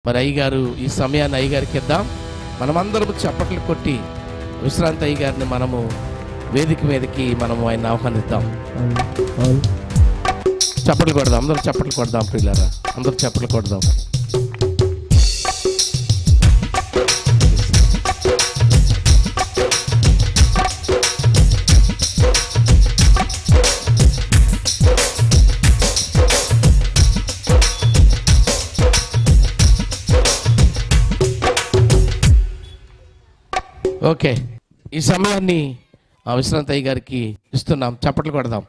మరి అయ్యగారు ఈ సమయాన్ని అయ్యగారికి ఇద్దాం. మనమందరం చప్పట్లు కొట్టి విశ్రాంతి అయ్యగారిని మనము వేదిక మీదకి మనము ఆయన ఆహ్వానిద్దాం. చప్పట్లు కొడదాం, అందరూ చప్పట్లు కొడదాం ప్రియులారా, అందరూ చప్పట్లు కొడదాం. ఓకే, ఈ సమయాన్ని విశ్రాంతి అయ్య గారికి ఇస్తున్నాం. చప్పట్లు కొడదాం.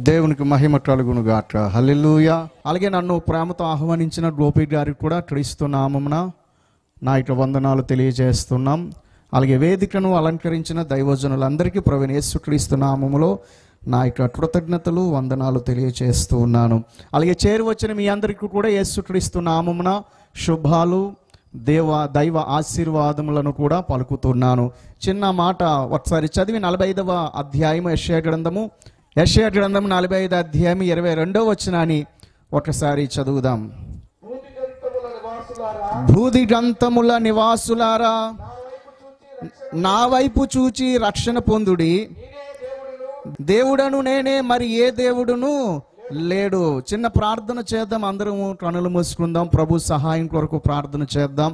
దేవునికి మహిమ కలుగును గాక. హల్లెలూయా. అలాగే నన్ను ప్రేమతో ఆహ్వానించిన గోపి గారికి కూడా క్రీస్తు నామమున నా యొక్క వందనాలు తెలియజేస్తున్నాం. అలాగే వేదికను అలంకరించిన దైవజనులందరికీ ప్రభువైన యేసుక్రీస్తు నామములో నా యొక్క కృతజ్ఞతలు వందనాలు తెలియజేస్తూ ఉన్నాను. అలాగే చేరువచ్చిన మీ అందరికీ కూడా యేసుక్రీస్తు నామమున శుభాలు దైవ ఆశీర్వాదములను కూడా పలుకుతున్నాను. చిన్న మాట ఒకసారి చదివి 45వ అధ్యాయము యెషయా గ్రంథము 45 అధ్యాయం 22వ వచనాన్ని ఒకసారి చదువుదాం. భూదిగంతముల నివాసులారా, నా వైపు చూచి రక్షణ పొందుడి. దేవుడను నేనే, మరి ఏ దేవుడును లేడు. చిన్న ప్రార్థన చేద్దాం, అందరము కనులు మూసుకుందాం. ప్రభు సహాయం కొరకు ప్రార్థన చేద్దాం.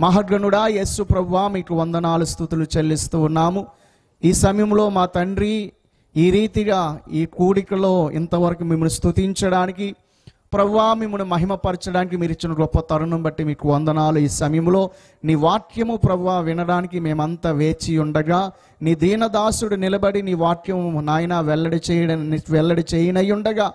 మహాగణుడా యేసు ప్రభువా, మీకు వందనాలు స్తుతులు చెల్లిస్తూ ఉన్నాము. ఈ సమయంలో మా తండ్రి, ఈ రీతిగా ఈ కూడికలో ఇంతవరకు మిమ్మల్ని స్తుతించడానికి, ప్రభువా మిమ్మల్ని మహిమపరచడానికి మీరు ఇచ్చిన గొప్ప తరుణం బట్టి మీకు వందనాలు. ఈ సమయంలో నీ వాక్యము ప్రభువా వినడానికి మేమంతా వేచి ఉండగా, నీ దీనదాసుడు నిలబడి నీ వాక్యము నాయన వెల్లడి చేయనై ఉండగా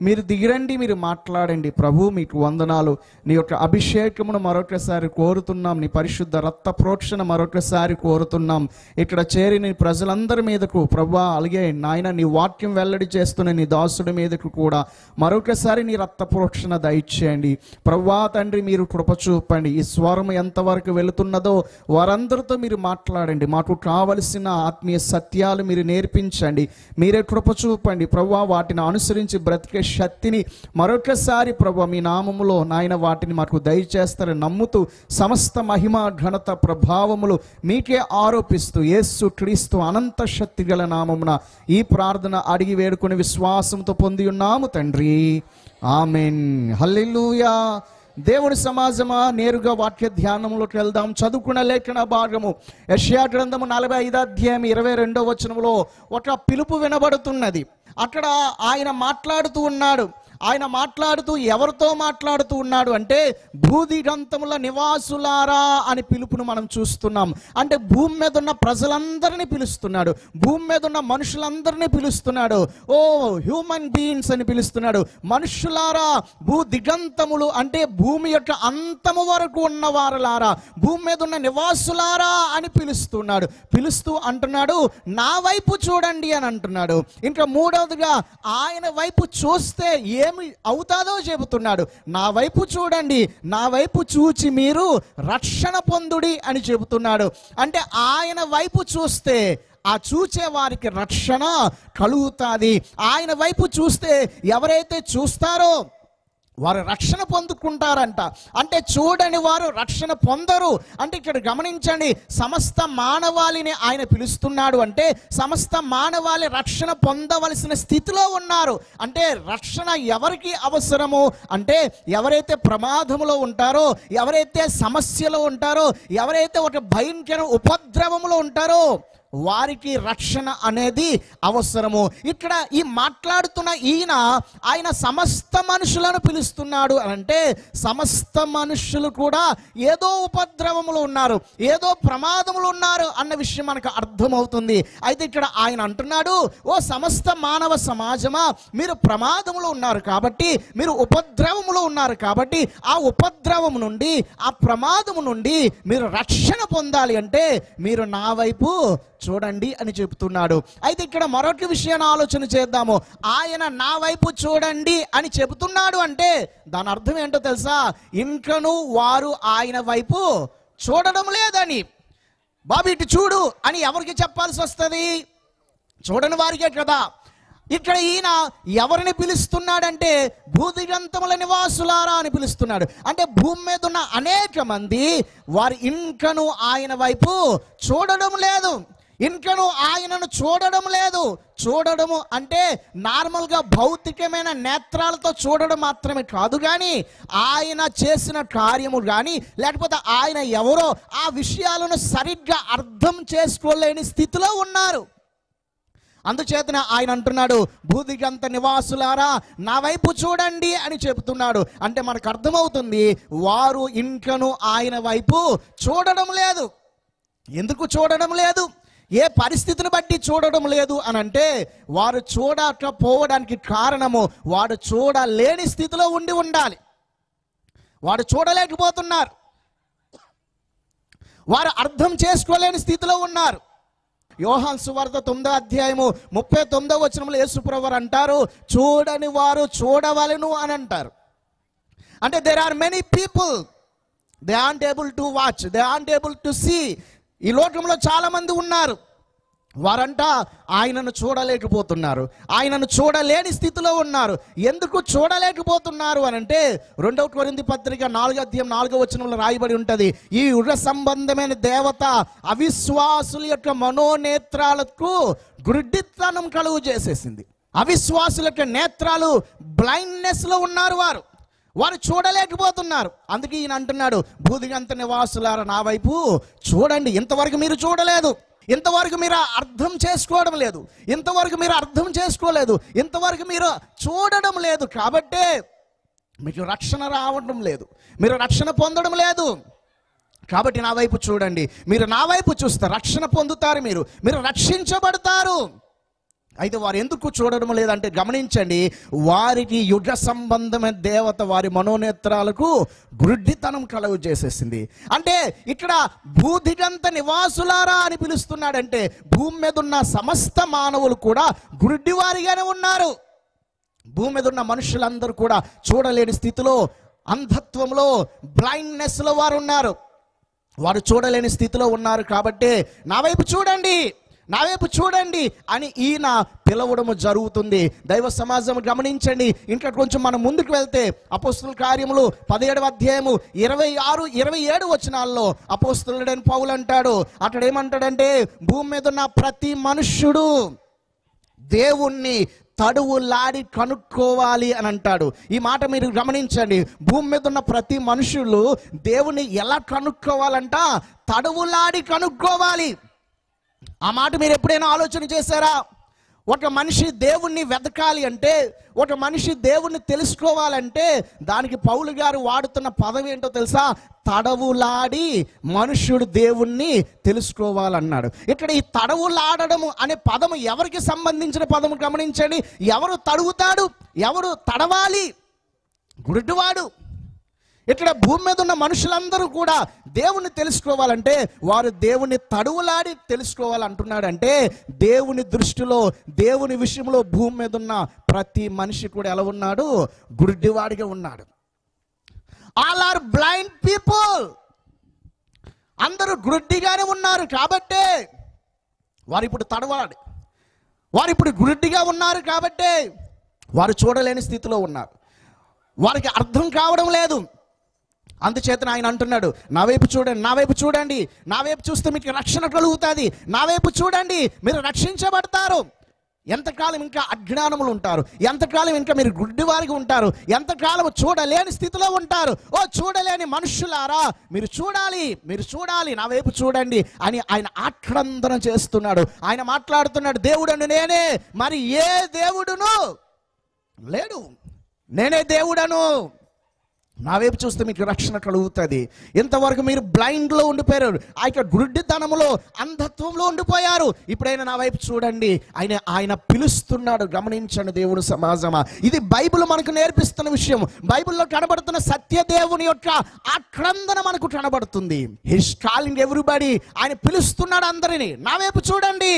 మీరు దిగిరండి, మీరు మాట్లాడండి. ప్రభు మీకు వందనాలు. నీ యొక్క అభిషేకమును మరొకసారి కోరుతున్నాం. నీ పరిశుద్ధ రక్త ప్రోక్షణ మరొకసారి కోరుతున్నాం. ఇక్కడ చేరిన ప్రజలందరి మీదకు ప్రభువా, అలాగే నాయన నీ వాక్యం వెల్లడి చేస్తున్న నీ దాసుడి మీదకు కూడా మరొకసారి నీ రక్త ప్రోక్షణ దయచేయండి. ప్రభువా తండ్రి, మీరు కృప చూపండి. ఈ స్వరం ఎంతవరకు వెళుతున్నదో వారందరితో మీరు మాట్లాడండి. మాకు కావలసిన ఆత్మీయ సత్యాలు మీరు నేర్పించండి. మీరే కృప చూపండి ప్రభువా. వాటిని అనుసరించి బ్రతికే శక్తిని మరొకసారి ప్రభువా మీ నామములో నాయన వాటిని మాకు దయచేస్తారని నమ్ముతూ సమస్త మహిమ ఘనత ప్రభావములు మీకే ఆరోపిస్తూ యేసు క్రీస్తు అనంత శక్తి గల నామమున ఈ ప్రార్థన అడిగి వేడుకొని విశ్వాసంతో పొంది ఉన్నాము తండ్రి. ఆమెన్. హల్లెలూయా. దేవుని సమాజమా, నేరుగా వాక్య ధ్యానంలోకి వెళ్దాం. చదువుకున్న లేఖన భాగము యెషయా గ్రంథము 45 అధ్యాయం 22వ వచనంలో ఒక పిలుపు వినబడుతున్నది. అక్కడ ఆయన మాట్లాడుతూ ఉన్నాడు. ఆయన మాట్లాడుతూ ఎవరితో మాట్లాడుతూ ఉన్నాడు అంటే, భూదిగంతముల నివాసులారా అని పిలుపును మనం చూస్తున్నాం. అంటే భూమి మీద ఉన్న ప్రజలందరినీ పిలుస్తున్నాడు, భూమి మీద ఉన్న మనుషులందరినీ పిలుస్తున్నాడు. ఓ హ్యూమన్ బీయింగ్స్ అని పిలుస్తున్నాడు. మనుషులారా, భూదిగంతములు అంటే భూమి యొక్క అంతము వరకు ఉన్న వారలారా, భూమి మీద ఉన్న నివాసులారా అని పిలుస్తున్నాడు. పిలుస్తూ అంటున్నాడు, నా వైపు చూడండి అని అంటున్నాడు. ఇంకా మూడవదిగా ఆయన వైపు చూస్తే ఏమి అవుతాదో చెబుతున్నాడు. నా వైపు చూడండి, నా వైపు చూచి మీరు రక్షణ పొందుడి అని చెబుతున్నాడు. అంటే ఆయన వైపు చూస్తే ఆ చూచే వారికి రక్షణ కలుగుతుంది. ఆయన వైపు చూస్తే ఎవరైతే చూస్తారో వారు రక్షణ పొందుకుంటారంట. అంటే చూడని వారు రక్షణ పొందరు. అంటే ఇక్కడ గమనించండి, సమస్త మానవాళిని ఆయన పిలుస్తున్నాడు. అంటే సమస్త మానవాళి రక్షణ పొందవలసిన స్థితిలో ఉన్నారు. అంటే రక్షణ ఎవరికి అవసరము అంటే, ఎవరైతే ప్రమాదములో ఉంటారో, ఎవరైతే సమస్యలో ఉంటారో, ఎవరైతే ఒక భయంకర ఉపద్రవములో ఉంటారో వారికి రక్షణ అనేది అవసరము. ఇక్కడ ఈ మాట్లాడుతున్న ఆయన సమస్త మనుషులను పిలుస్తున్నాడు అంటే, సమస్త మనుషులు కూడా ఏదో ఉపద్రవములు ఉన్నారు, ఏదో ప్రమాదములు ఉన్నారు అన్న విషయం మనకు అర్థమవుతుంది. అయితే ఇక్కడ ఆయన అంటున్నాడు, ఓ సమస్త మానవ సమాజమా, మీరు ప్రమాదములు ఉన్నారు కాబట్టి, మీరు ఉపద్రవములు ఉన్నారు కాబట్టి, ఆ ఉపద్రవము నుండి, ఆ ప్రమాదము నుండి మీరు రక్షణ పొందాలి అంటే మీరు నా వైపు చూడండి అని చెబుతున్నాడు. అయితే ఇక్కడ మరొక విషయాన్ని ఆలోచన చేద్దాము. ఆయన నా వైపు చూడండి అని చెబుతున్నాడు అంటే దాని అర్థం ఏంటో తెలుసా? ఇంకను వారు ఆయన వైపు చూడడం లేదని. బాబు ఇటు చూడు అని ఎవరికి చెప్పాల్సి వస్తుంది? చూడని వారికే కదా. ఇక్కడ ఈయన ఎవరిని పిలుస్తున్నాడంటే భూదిగంతముల నివాసులారా అని పిలుస్తున్నాడు. అంటే భూమి మీద ఉన్న అనేక మంది వారి ఇంకను ఆయన వైపు చూడడం లేదు, ఇంకను ఆయనను చూడడం లేదు. చూడడము అంటే నార్మల్గా భౌతికమైన నేత్రాలతో చూడడం మాత్రమే కాదు, కానీ ఆయన చేసిన కార్యము కానీ లేకపోతే ఆయన ఎవరో ఆ విషయాలను సరిగ్గా అర్థం చేసుకోలేని స్థితిలో ఉన్నారు. అందుచేతన ఆయన అంటున్నాడు, భూదిగంత నివాసులారా నా వైపు చూడండి అని చెబుతున్నాడు. అంటే మనకు అర్థమవుతుంది వారు ఇంకను ఆయన వైపు చూడడం లేదు. ఎందుకు చూడడం లేదు? ఏ పరిస్థితిని బట్టి చూడడం లేదు అని అంటే వారు చూడకపోవడానికి కారణము వారు చూడలేని స్థితిలో ఉండి ఉండాలి. వారు చూడలేకపోతున్నారు, వారు అర్థం చేసుకోలేని స్థితిలో ఉన్నారు. యోహాను సువార్త 9వ అధ్యాయము 39వ వచనంలో యేసుప్రభువు అంటారు, చూడని వారు చూడవలెను అని అంటారు. అంటే there are many people, they aren't able to watch, they aren't able to see. ఈ లోకంలో చాలా మంది ఉన్నారు, వారంట ఆయనను చూడలేకపోతున్నారు, ఆయనను చూడలేని స్థితిలో ఉన్నారు. ఎందుకు చూడలేకపోతున్నారు అని అంటే 2వ కొరింథీ పత్రిక 4వ అధ్యాయం 4వ వచనంలో రాయబడి ఉంటుంది, ఈ ఉర సంబంధమైన దేవత అవిశ్వాసుల యొక్క మనోనేత్రాలకు గుడ్డితనం కలుగు చేసేసింది. అవిశ్వాసుల యొక్క నేత్రాలు బ్లైండ్నెస్ లో ఉన్నారు, వారు చూడలేకపోతున్నారు. అందుకే ఈయన అంటున్నాడు, భూదిగంత నివాసులారా నా వైపు చూడండి. ఇంతవరకు మీరు చూడలేదు, ఇంతవరకు మీరు అర్థం చేసుకోవడం లేదు, ఇంతవరకు మీరు అర్థం చేసుకోలేదు, ఇంతవరకు మీరు చూడడం లేదు. కాబట్టే మీకు రక్షణ రావడం లేదు, మీరు రక్షణ పొందడం లేదు. కాబట్టి నా వైపు చూడండి. మీరు నా వైపు చూస్తే రక్షణ పొందుతారు, మీరు రక్షించబడతారు. అయితే వారు ఎందుకు చూడడం లేదంటే గమనించండి, వారికి యుగ సంబంధమైన దేవత వారి మనోనేత్రాలకు గుడ్డితనం కలుగు చేసేసింది. అంటే ఇక్కడ భూదిగంత నివాసులారా అని పిలుస్తున్నాడంటే భూమి మీద ఉన్న సమస్త మానవులు కూడా గుడ్డివారిగానే ఉన్నారు. భూమి మీద ఉన్న మనుషులందరూ కూడా చూడలేని స్థితిలో, అంధత్వంలో, బ్లైండ్నెస్లో వారు ఉన్నారు. వారు చూడలేని స్థితిలో ఉన్నారు. కాబట్టి నా వైపు చూడండి, నా వైపు చూడండి అని ఈయన పిలవడము జరుగుతుంది. దైవ సమాజం గమనించండి. ఇంకా కొంచెం మనం ముందుకు వెళ్తే అపోస్తుల కార్యములు 17వ అధ్యాయము 26, 27 వచనాల్లో అపోస్తులుడైన పౌలు అంటాడు, అక్కడ ఏమంటాడంటే భూమి మీద ఉన్న ప్రతి మనుష్యుడు దేవుణ్ణి తడువులాడి కనుక్కోవాలి అని అంటాడు. ఈ మాట మీరు గమనించండి. భూమి మీద ఉన్న ప్రతి మనుషులు దేవుణ్ణి ఎలా కనుక్కోవాలంట? తడువులాడి కనుక్కోవాలి. ఆ మాట మీరు ఎప్పుడైనా ఆలోచన చేశారా? ఒక మనిషి దేవుణ్ణి వెతకాలి అంటే, ఒక మనిషి దేవుణ్ణి తెలుసుకోవాలంటే దానికి పౌలు గారు వాడుతున్న పదం ఏంటో తెలుసా? తడవులాడి మనుష్యుడు దేవుణ్ణి తెలుసుకోవాలన్నాడు. ఇక్కడ ఈ తడవులాడడము అనే పదము ఎవరికి సంబంధించిన పదము గమనించండి. ఎవరు తడువుతాడు, ఎవరు తడవాలి? గుడ్డివాడు. ఇక్కడ భూమి మీద ఉన్న మనుషులందరూ కూడా దేవుణ్ణి తెలుసుకోవాలంటే వారు దేవుని తడువులాడి తెలుసుకోవాలంటున్నాడంటే దేవుని దృష్టిలో, దేవుని విషయంలో భూమి మీద ఉన్న ప్రతి మనిషి కూడా ఎలా ఉన్నాడు? గుడ్డివాడిగా ఉన్నాడు. All are blind people. అందరూ గుడ్డిగానే ఉన్నారు. కాబట్టే వారు ఇప్పుడు తడవాలి, వారు ఇప్పుడు గుడ్డిగా ఉన్నారు. కాబట్టే వారు చూడలేని స్థితిలో ఉన్నారు, వారికి అర్థం కావడం లేదు. అందుచేత ఆయన అంటున్నాడు, నా వైపు చూడండి, నా వైపు చూడండి, నా వైపు చూస్తే మీకు రక్షణ కలుగుతుంది, నా వైపు చూడండి, మీరు రక్షించబడతారు. ఎంతకాలం ఇంకా అజ్ఞానములు ఉంటారు, ఎంతకాలం ఇంకా మీరు గుడ్డివారికి ఉంటారు, ఎంతకాలం చూడలేని స్థితిలో ఉంటారు. ఓ చూడలేని మనుషులారా మీరు చూడాలి, మీరు చూడాలి, నా వైపు చూడండి అని ఆయన ఆక్రందన చేస్తున్నాడు. ఆయన మాట్లాడుతున్నాడు, దేవుడను నేనే, మరి ఏ దేవుడును లేడు, నేనే దేవుడను, నా వైపు చూస్తే మీకు రక్షణ కలుగుతుంది. ఇంతవరకు మీరు బ్లైండ్లో ఉండిపోయారు, ఆ యొక్క గుడ్డితనంలో, అంధత్వంలో ఉండిపోయారు. ఇప్పుడైనా నా వైపు చూడండి. ఆయన పిలుస్తున్నాడు. గమనించండి దేవుడు సమాజమా, ఇది బైబిల్ మనకు నేర్పిస్తున్న విషయం. బైబిల్లో కనబడుతున్న సత్యదేవుని యొక్క ఆక్రందన మనకు కనబడుతుంది. His calling everybody. ఆయన పిలుస్తున్నాడు అందరినీ, నా వైపు చూడండి.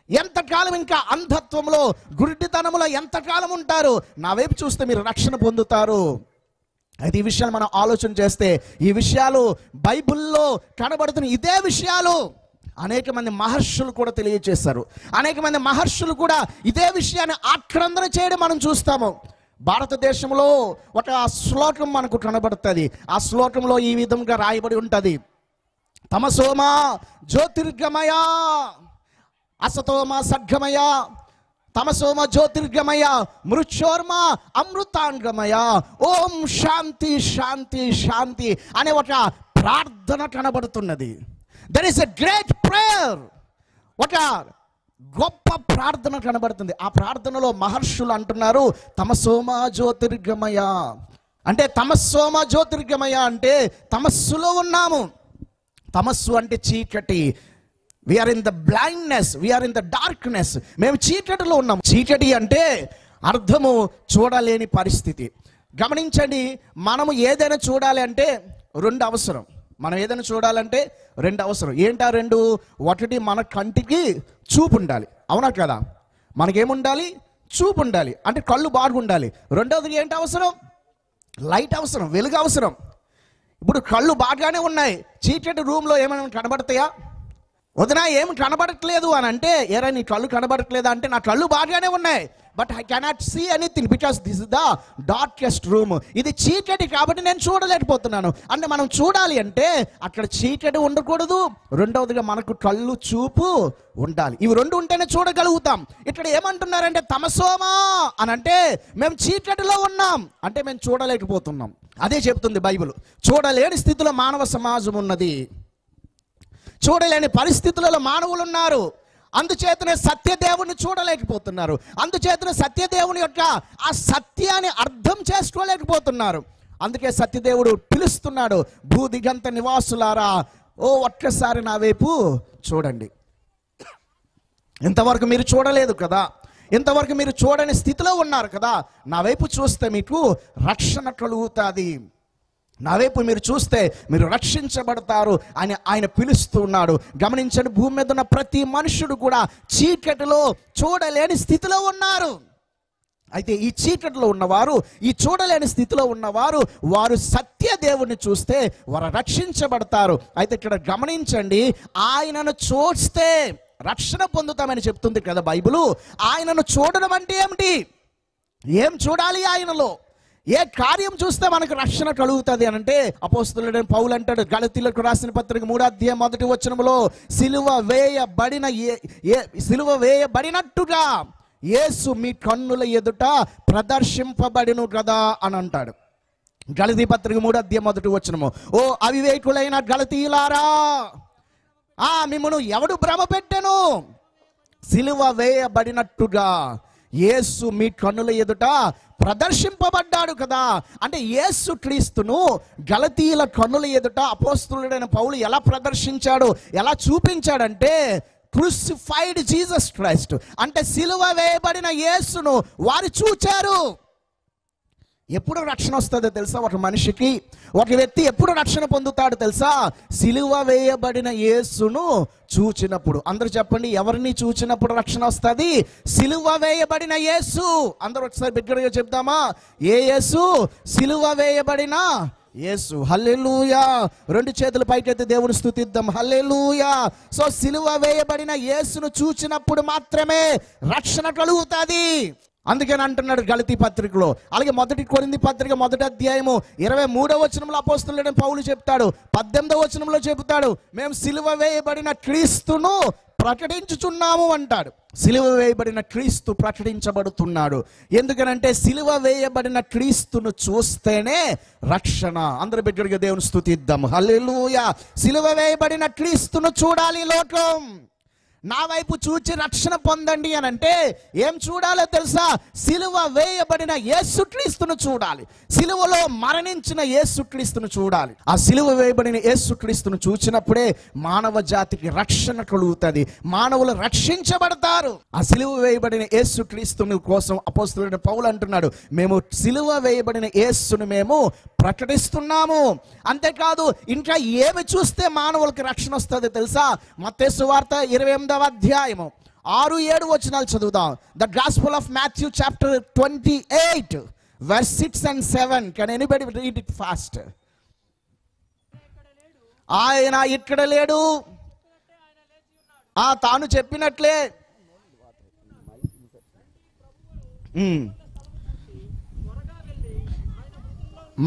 ఎంతకాలం ఇంకా అంధత్వంలో, గుడ్డితనంలో ఎంతకాలం ఉంటారు? నా వైపు చూస్తే మీరు రక్షణ పొందుతారు. అయితే ఈ విషయాలు మనం ఆలోచన చేస్తే, ఈ విషయాలు బైబిల్లో కనబడుతున్న ఇదే విషయాలు. అనేక మంది మహర్షులు కూడా తెలియజేశారు. అనేక మంది మహర్షులు కూడా ఇదే విషయాన్ని ఆక్రందన చేయడం మనం చూస్తాము. భారతదేశంలో ఒక శ్లోకం మనకు కనబడుతుంది. ఆ శ్లోకంలో ఈ విధంగా రాయబడి ఉంటుంది: తమసోమ జ్యోతిర్గమయ, అసతోమ సద్గమయ, తమసోమ జ్యోతిర్గమయ, మృత్యోర్మ అమృతాంగమయ, ఓం శాంతి శాంతి శాంతి అనే ఒక ప్రార్థన కనబడుతున్నది. There is a great prayer, ఒక గొప్ప ప్రార్థన కనబడుతుంది. ఆ ప్రార్థనలో మహర్షులు అంటున్నారు తమసోమ జ్యోతిర్గమయ అంటే, తమస్సోమ జ్యోతిర్గమయ అంటే తమస్సులో ఉన్నాము. తమస్సు అంటే చీకటి. We are in the blindness, we are in the darkness. మేము చీకటిలో ఉన్నాము. చీకటి అంటే అర్థము చూడలేని పరిస్థితి. గమనించండి, మనము ఏదైనా చూడాలి అంటే రెండు అవసరం. మనం ఏదైనా చూడాలంటే రెండు అవసరం. ఏంటా రెండు? ఒకటి, మన కంటికి చూపు ఉండాలి, అవునా కదా? మనకేముండాలి? చూపు ఉండాలి, అంటే కళ్ళు బాగుండాలి. రెండవది ఏంటి అవసరం? లైట్ అవసరం, వెలుగు అవసరం. ఇప్పుడు కళ్ళు బాగానే ఉన్నాయి, చీకటి రూమ్లో ఏమైనా కనబడతాయా? వదినా ఏమి కనబడట్లేదు అని అంటే, ఏరా నీ కళ్ళు కనబడట్లేదా అంటే, నా కళ్ళు బాగానే ఉన్నాయి, but I cannot see anything because this is the darkest room. ఇది చీకటి కాబట్టి నేను చూడలేకపోతున్నాను. అంటే మనం చూడాలి అంటే అక్కడ చీకటి ఉండకూడదు, రెండవదిగా మనకు కళ్ళు చూపు ఉండాలి. ఇవి రెండు ఉంటేనే చూడగలుగుతాం. ఇక్కడ ఏమంటున్నారంటే తమసోమా అని అంటే మేము చీకటిలో ఉన్నాం, అంటే మేము చూడలేకపోతున్నాం. అదే చెప్తుంది బైబిల్. చూడలేని స్థితిలో మానవ సమాజం ఉన్నది, చూడలేని పరిస్థితులలో మానవులు ఉన్నారు. అందుచేతనే సత్యదేవుని చూడలేకపోతున్నారు. అందుచేతనే సత్యదేవుని యొక్క ఆ సత్యాన్ని అర్థం చేసుకోలేకపోతున్నారు. అందుకే సత్యదేవుడు పిలుస్తున్నాడు, భూదిగంత నివాసులారా, ఓ ఒక్కసారి నా వైపు చూడండి. ఇంతవరకు మీరు చూడలేదు కదా, ఇంతవరకు మీరు చూడని స్థితిలో ఉన్నారు కదా, నా వైపు చూస్తే మీకు రక్షణ కలుగుతుంది, నా వైపు మీరు చూస్తే మీరు రక్షించబడతారు అని ఆయన పిలుస్తున్నాడు. గమనించండి, భూమి మీద ఉన్న ప్రతి మనుషుడు కూడా చీకటిలో చూడలేని స్థితిలో ఉన్నారు. అయితే ఈ చీకటిలో ఉన్నవారు, ఈ చూడలేని స్థితిలో ఉన్నవారు, వారు సత్యదేవుని చూస్తే వారు రక్షించబడతారు. అయితే ఇక్కడ గమనించండి, ఆయనను చూస్తే రక్షణ పొందుతామని చెప్తుంది కదా బైబిలు. ఆయనను చూడడం అంటే ఏమిటి? ఏం చూడాలి ఆయనలో? ఏ కార్యం చూస్తే మనకు రక్షణ కలుగుతుంది అని అంటే, అపోస్తలుడైన పౌలు అంటాడు గలతీయులకు రాసిన పత్రిక 3వ అధ్యాయం 1వ వచనంలో, సిలువ వేయబడినట్టుగా యేసు మీ కన్నుల ఎదుట ప్రదర్శింపబడిను కదా అని అంటాడు. గలతీ పత్రిక 3వ అధ్యాయం 1వ వచనము, ఓ అవివేకులైన గలతీయులారా, మిమ్మును ఎవడు భ్రమ పెట్టెను? సిలువ వేయబడినట్టుగా యేసు మీ కన్నుల ఎదుట ప్రదర్శింపబడ్డాడు కదా. అంటే యేసు క్రీస్తును గలతీయుల కన్నుల ఎదుట అపోస్తలుడైన పౌలు ఎలా ప్రదర్శించాడు, ఎలా చూపించాడంటే, క్రూసిఫైడ్ జీసస్ క్రైస్ట్ అంటే సిలువ వేయబడిన యేసును వారు చూచారు. ఎప్పుడు రక్షణ వస్తుందో తెలుసా? ఒక మనిషికి, ఒక వ్యక్తి ఎప్పుడు రక్షణ పొందుతాడు తెలుసా? సిలువ వేయబడిన యేసును చూచినప్పుడు. అందరూ చెప్పండి, ఎవరిని చూచినప్పుడు రక్షణ వస్తుంది? సిలువ వేయబడిన యేసు. అందరూ ఒకసారి బిగ్గరగా చెప్దామా? ఏ యేసు? సిలువ వేయబడిన యేసు. హల్లెలూయా. రెండు చేతులు పైకెత్తి దేవుని స్తుతిద్దాం. హల్లెలూయా. సో సిలువ వేయబడిన యేసును చూచినప్పుడు మాత్రమే రక్షణ కలుగుతుంది. అందుకని అంటున్నాడు గలతీ పత్రికలో. అలాగే 1 కొరింథీ పత్రిక 1వ అధ్యాయము 23వ వచనంలో అపోస్తలుడైన పౌలు చెప్తాడు, 18వ వచనంలో చెబుతాడు, మేము సిలువ వేయబడిన క్రీస్తును ప్రకటించుచున్నాము అంటాడు. సిలువ వేయబడిన క్రీస్తు ప్రకటించబడుతున్నాడు. ఎందుకనంటే సిలువ వేయబడిన క్రీస్తును చూస్తేనే రక్షణ. అందరి బిగ్గరగా దేవుని స్తుతిద్దాం. హల్లెలూయా. సిలువ వేయబడిన క్రీస్తును చూడాలి లోకం. నా వైపు చూచి రక్షణ పొందండి అని అంటే ఏం చూడాలో తెలుసా? సిలువ వేయబడిన యేసుక్రీస్తును చూడాలి. సిలువలో మరణించిన యేసుక్రీస్తును చూడాలి. ఆ సిలువ వేయబడిన యేసుక్రీస్తును చూచినప్పుడే మానవ జాతికి రక్షణ కలుగుతుంది, మానవులు రక్షించబడతారు. ఆ సిలువ వేయబడిన యేసుక్రీస్తుని కోసం అపోస్తలుడైన పౌలు అంటున్నాడు, మేము సిలువ వేయబడిన యేసును మేము ప్రకటిస్తున్నాము. అంతేకాదు, ఇంకా ఏమి చూస్తే మానవులకి రక్షణ వస్తుంది తెలుసా? మత్తయి సువార్త 28వ అధ్యాయము 6-7 వచనాలు చదువుదాం. The gospel of Matthew chapter 28 verse 6 and 7. Can anybody read it fast? ఆయన ఇక్కడ లేడు, తాను చెప్పినట్లే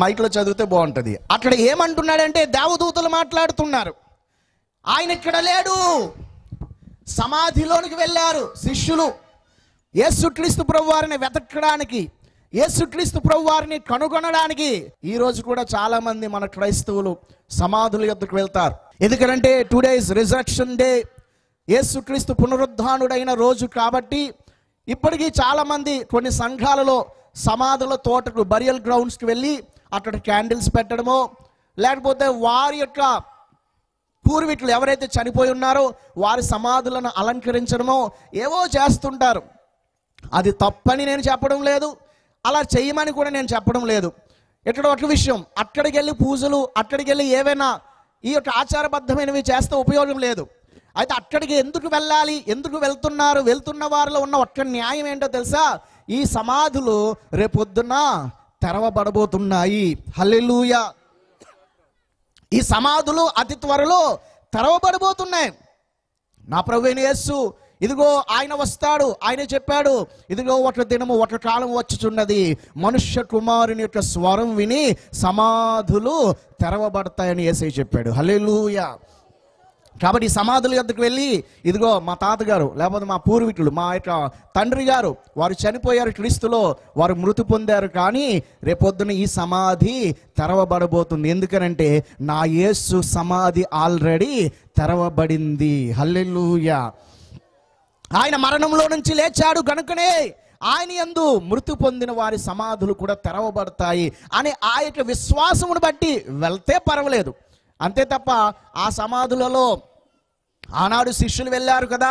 మైక్లో చదివితే బాగుంటుంది. అక్కడ ఏమంటున్నాడంటే దేవదూతలు మాట్లాడుతున్నారు, ఆయన ఇక్కడ లేడు, సమాధిలోనికి వెళ్ళారు శిష్యులు. యేసుక్రీస్తు ప్రభువారిని వెతకడానికి, యేసుక్రీస్తు ప్రభువారిని కనుగొనడానికి ఈ రోజు కూడా చాలా మంది మన క్రైస్తవులు సమాధుల యొద్దకు వెళ్తారు. ఎందుకంటే టుడే ఇస్ రిజరక్షన్ డే, యేసుక్రీస్తు పునరుద్ధానుడైన రోజు కాబట్టి ఇప్పటికీ చాలా మంది కొన్ని సంఘాలలో సమాధుల తోటకు, బరియల్ గ్రౌండ్స్కి వెళ్ళి అక్కడ క్యాండిల్స్ పెట్టడమో, లేకపోతే వారి యొక్క పూర్వీకులు ఎవరైతే చనిపోయి ఉన్నారో వారి సమాధులను అలంకరించడమో ఏవో చేస్తుంటారు. అది తప్పని నేను చెప్పడం లేదు, అలా చేయమని కూడా నేను చెప్పడం లేదు. ఇక్కడ ఒక విషయం, అక్కడికి వెళ్ళి పూజలు, అక్కడికి వెళ్ళి ఏవైనా ఈ యొక్క ఆచారబద్ధమైనవి చేస్తే ఉపయోగం లేదు. అయితే అక్కడికి ఎందుకు వెళ్ళాలి, ఎందుకు వెళ్తున్నారు, వెళ్తున్న వారిలో ఉన్న ఒక్క న్యాయం ఏంటో తెలుసా? ఈ సమాధులు రేపొద్దున తెరవబడబోతున్నాయి. హల్లెలూయా. ఈ సమాధులు అతి త్వరలో తెరవబడబోతున్నాయి. నా ప్రభువైన యేసు ఇదిగో ఆయన వస్తాడు, ఆయన చెప్పాడు, ఇదిగో ఒక దినము ఒక కాలం వచ్చుచున్నది, మనుష్య కుమారుని యొక్క స్వరం విని సమాధులు తెరవబడతాయని యేసయ్య చెప్పాడు. హల్లెలూయా. కాబట్టి ఈ సమాధుల యొద్దకు వెళ్ళి, ఇదిగో మా తాతగారు లేకపోతే మా పూర్వీకులు, మా యొక్క తండ్రి గారు వారు చనిపోయారు క్రీస్తులో, వారు మృతి పొందారు, కానీ రేపొద్దున ఈ సమాధి తెరవబడబోతుంది. ఎందుకనంటే నా యేసు సమాధి ఆల్రెడీ తెరవబడింది. హల్లెలూయా. ఆయన మరణంలో నుంచి లేచాడు గనుకనే ఆయన యందు మృతి పొందిన వారి సమాధులు కూడా తెరవబడతాయి అనే ఆ యొక్క విశ్వాసమును బట్టి వెళ్తే పర్వాలేదు. అంతే తప్ప ఆ సమాధులలో ఆనాడు శిష్యులు వెళ్ళారు కదా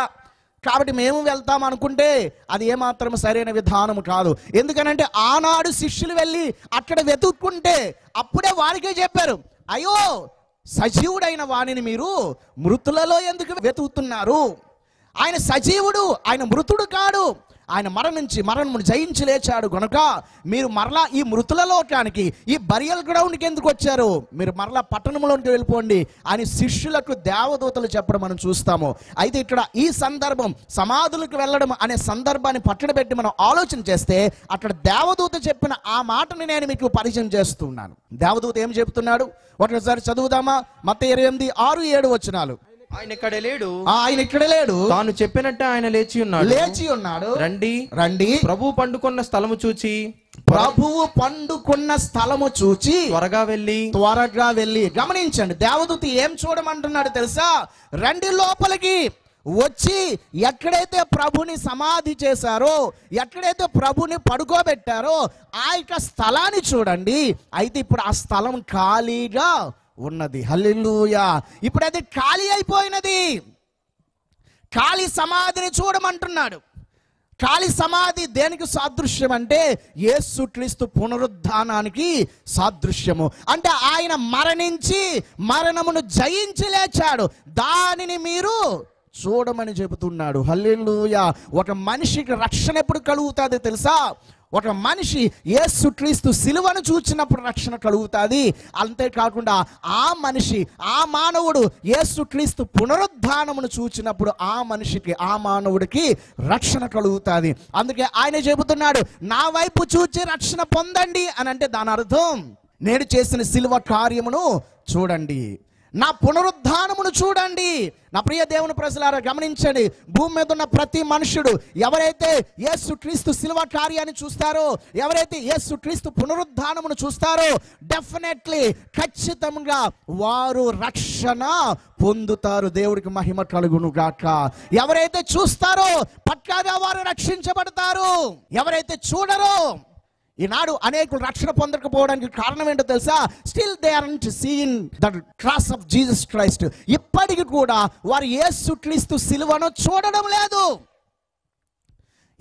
కాబట్టి మేము వెళ్తాం అనుకుంటే అది ఏమాత్రం సరైన విధానం కాదు. ఎందుకనంటే ఆనాడు శిష్యులు వెళ్ళి అక్కడ వెతుక్కుంటే అప్పుడే వారికే చెప్పారు, అయ్యో సజీవుడైన వాణిని మీరు మృతులలో ఎందుకు వెతుకుతున్నారు? ఆయన సజీవుడు, ఆయన మృతుడు కాడు. ఆయన మరణమును జయించి లేచాడు గనుక మీరు మరలా ఈ మృతుల లోకానికి, ఈ బరియల్ గ్రౌండ్కి ఎందుకు వచ్చారు? మీరు మరలా పట్టణంలోకి వెళ్ళిపోండి అని శిష్యులకు దేవదూతలు చెప్పడం మనం చూస్తాము. అయితే ఇక్కడ ఈ సందర్భం సమాధులకు వెళ్ళడం అనే సందర్భాన్ని పక్కన పెట్టి మనం ఆలోచన చేస్తే అక్కడ దేవదూత చెప్పిన ఆ మాటని నేను మీకు పరిచయం చేస్తున్నాను. దేవదూత ఏం చెప్తున్నాడు ఒకసారి చదువుదామా? మత్తయి 28:6-7 వచనాలు. ఆయన ఇక్కడ లేడు, ఆయన ఇక్కడ లేడు, తాను చెప్పినట్టు ఆయన లేచి ఉన్నాడు. రండి ప్రభువు పండుకున్న స్థలము చూచి, ప్రభువు పండుకున్న స్థలము చూచి త్వరగా వెళ్ళి. గమనించండి, దేవదూత ఏం చూడమంటున్నాడు తెలుసా? రండి లోపలికి వచ్చి ఎక్కడైతే ప్రభుని సమాధి చేశారో, ఎక్కడైతే ప్రభుని పడుకోబెట్టారో ఆ యొక్క స్థలాన్ని చూడండి. అయితే ఇప్పుడు ఆ స్థలం ఖాళీగా ఉన్నది. హల్లెలూయా. ఇప్పుడు అది ఖాళీ అయిపోయినది. ఖాళీ సమాధిని చూడమంటున్నాడు. ఖాళీ సమాధి దేనికి సాదృశ్యం అంటే యేసుక్రీస్తు పునరుద్ధానానికి సాదృశ్యము. అంటే ఆయన మరణించి మరణమును జయించి లేచాడు, దానిని మీరు చూడమని చెబుతున్నాడు. హల్లెలూయా. ఒక మనిషికి రక్షణ ఎప్పుడు కలుగుతుంది తెలుసా? ఒక మనిషి యేసుక్రీస్తు సిలువను చూచినప్పుడు రక్షణ కలుగుతుంది. అంతేకాకుండా ఆ మనిషి, ఆ మానవుడు యేసుక్రీస్తు పునరుద్ధానమును చూచినప్పుడు ఆ మనిషికి, ఆ మానవుడికి రక్షణ కలుగుతుంది. అందుకే ఆయన చెబుతున్నాడు, నా వైపు చూచి రక్షణ పొందండి అని. అంటే దాని అర్థం నేను చేసిన సిలువ కార్యమును చూడండి, నా పునరుద్ధానమును చూడండి. నా ప్రియ దేవుని ప్రజలారా గమనించండి, భూమి మీద ఉన్న ప్రతి మనుషుడు ఎవరైతే యేసుక్రీస్తు సిలువ కార్యాన్ని చూస్తారో, ఎవరైతే యేసుక్రీస్తు పునరుద్ధానమును చూస్తారో డెఫినెట్లీ ఖచ్చితంగా వారు రక్షణ పొందుతారు. దేవుడికి మహిమ కలుగును గాక. ఎవరైతే చూస్తారో పక్కాగా వారు రక్షించబడతారు. ఎవరైతే చూడరో, ఈనాడు అనేకులు రక్షణ పొందకపోవడానికి కారణం ఏంటో తెలుసా? Still they aren't seeing the cross of Jesus Christ. ఇప్పటికి కూడా వారు యేసుక్రీస్తు సిలువను చూడడం లేదు,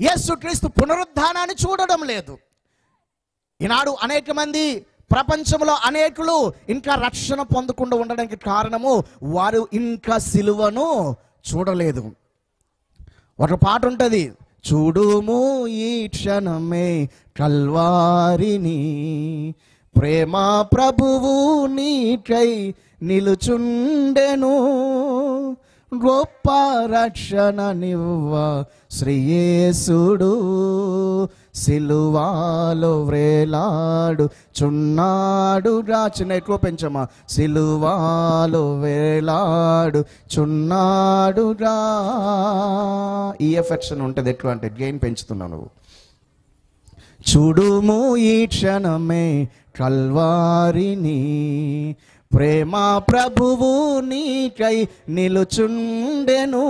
యేసుక్రీస్తు పునరుద్ధానాన్ని చూడడం లేదు. ఈనాడు అనేక మంది, ప్రపంచంలో అనేకులు ఇంకా రక్షణ పొందకుండా ఉండడానికి కారణము వారు ఇంకా సిలువను చూడలేదు. ఒక పాట ఉంటుంది, చూడుము ఈ క్షణమే కల్వారిని, ప్రేమ ప్రభువు నీకై నిలుచుండెను, గొప్ప రక్షణ నివ్వ శ్రీయేసుడు సిలువాలో వ్రేలాడు చున్నాడురా. చిన్న ఎక్కువ పెంచమా. సిలువాలో వేలాడు చున్నాడురా. ఈ ఎఫెక్షన్ ఉంటుంది ఎక్కువ అంటే గెయిన్ పెంచుతున్నావు నువ్వు. చూడుము ఈ క్షణమే కల్వారిని, ప్రేమ ప్రభువు నీకై నిలుచుండెను,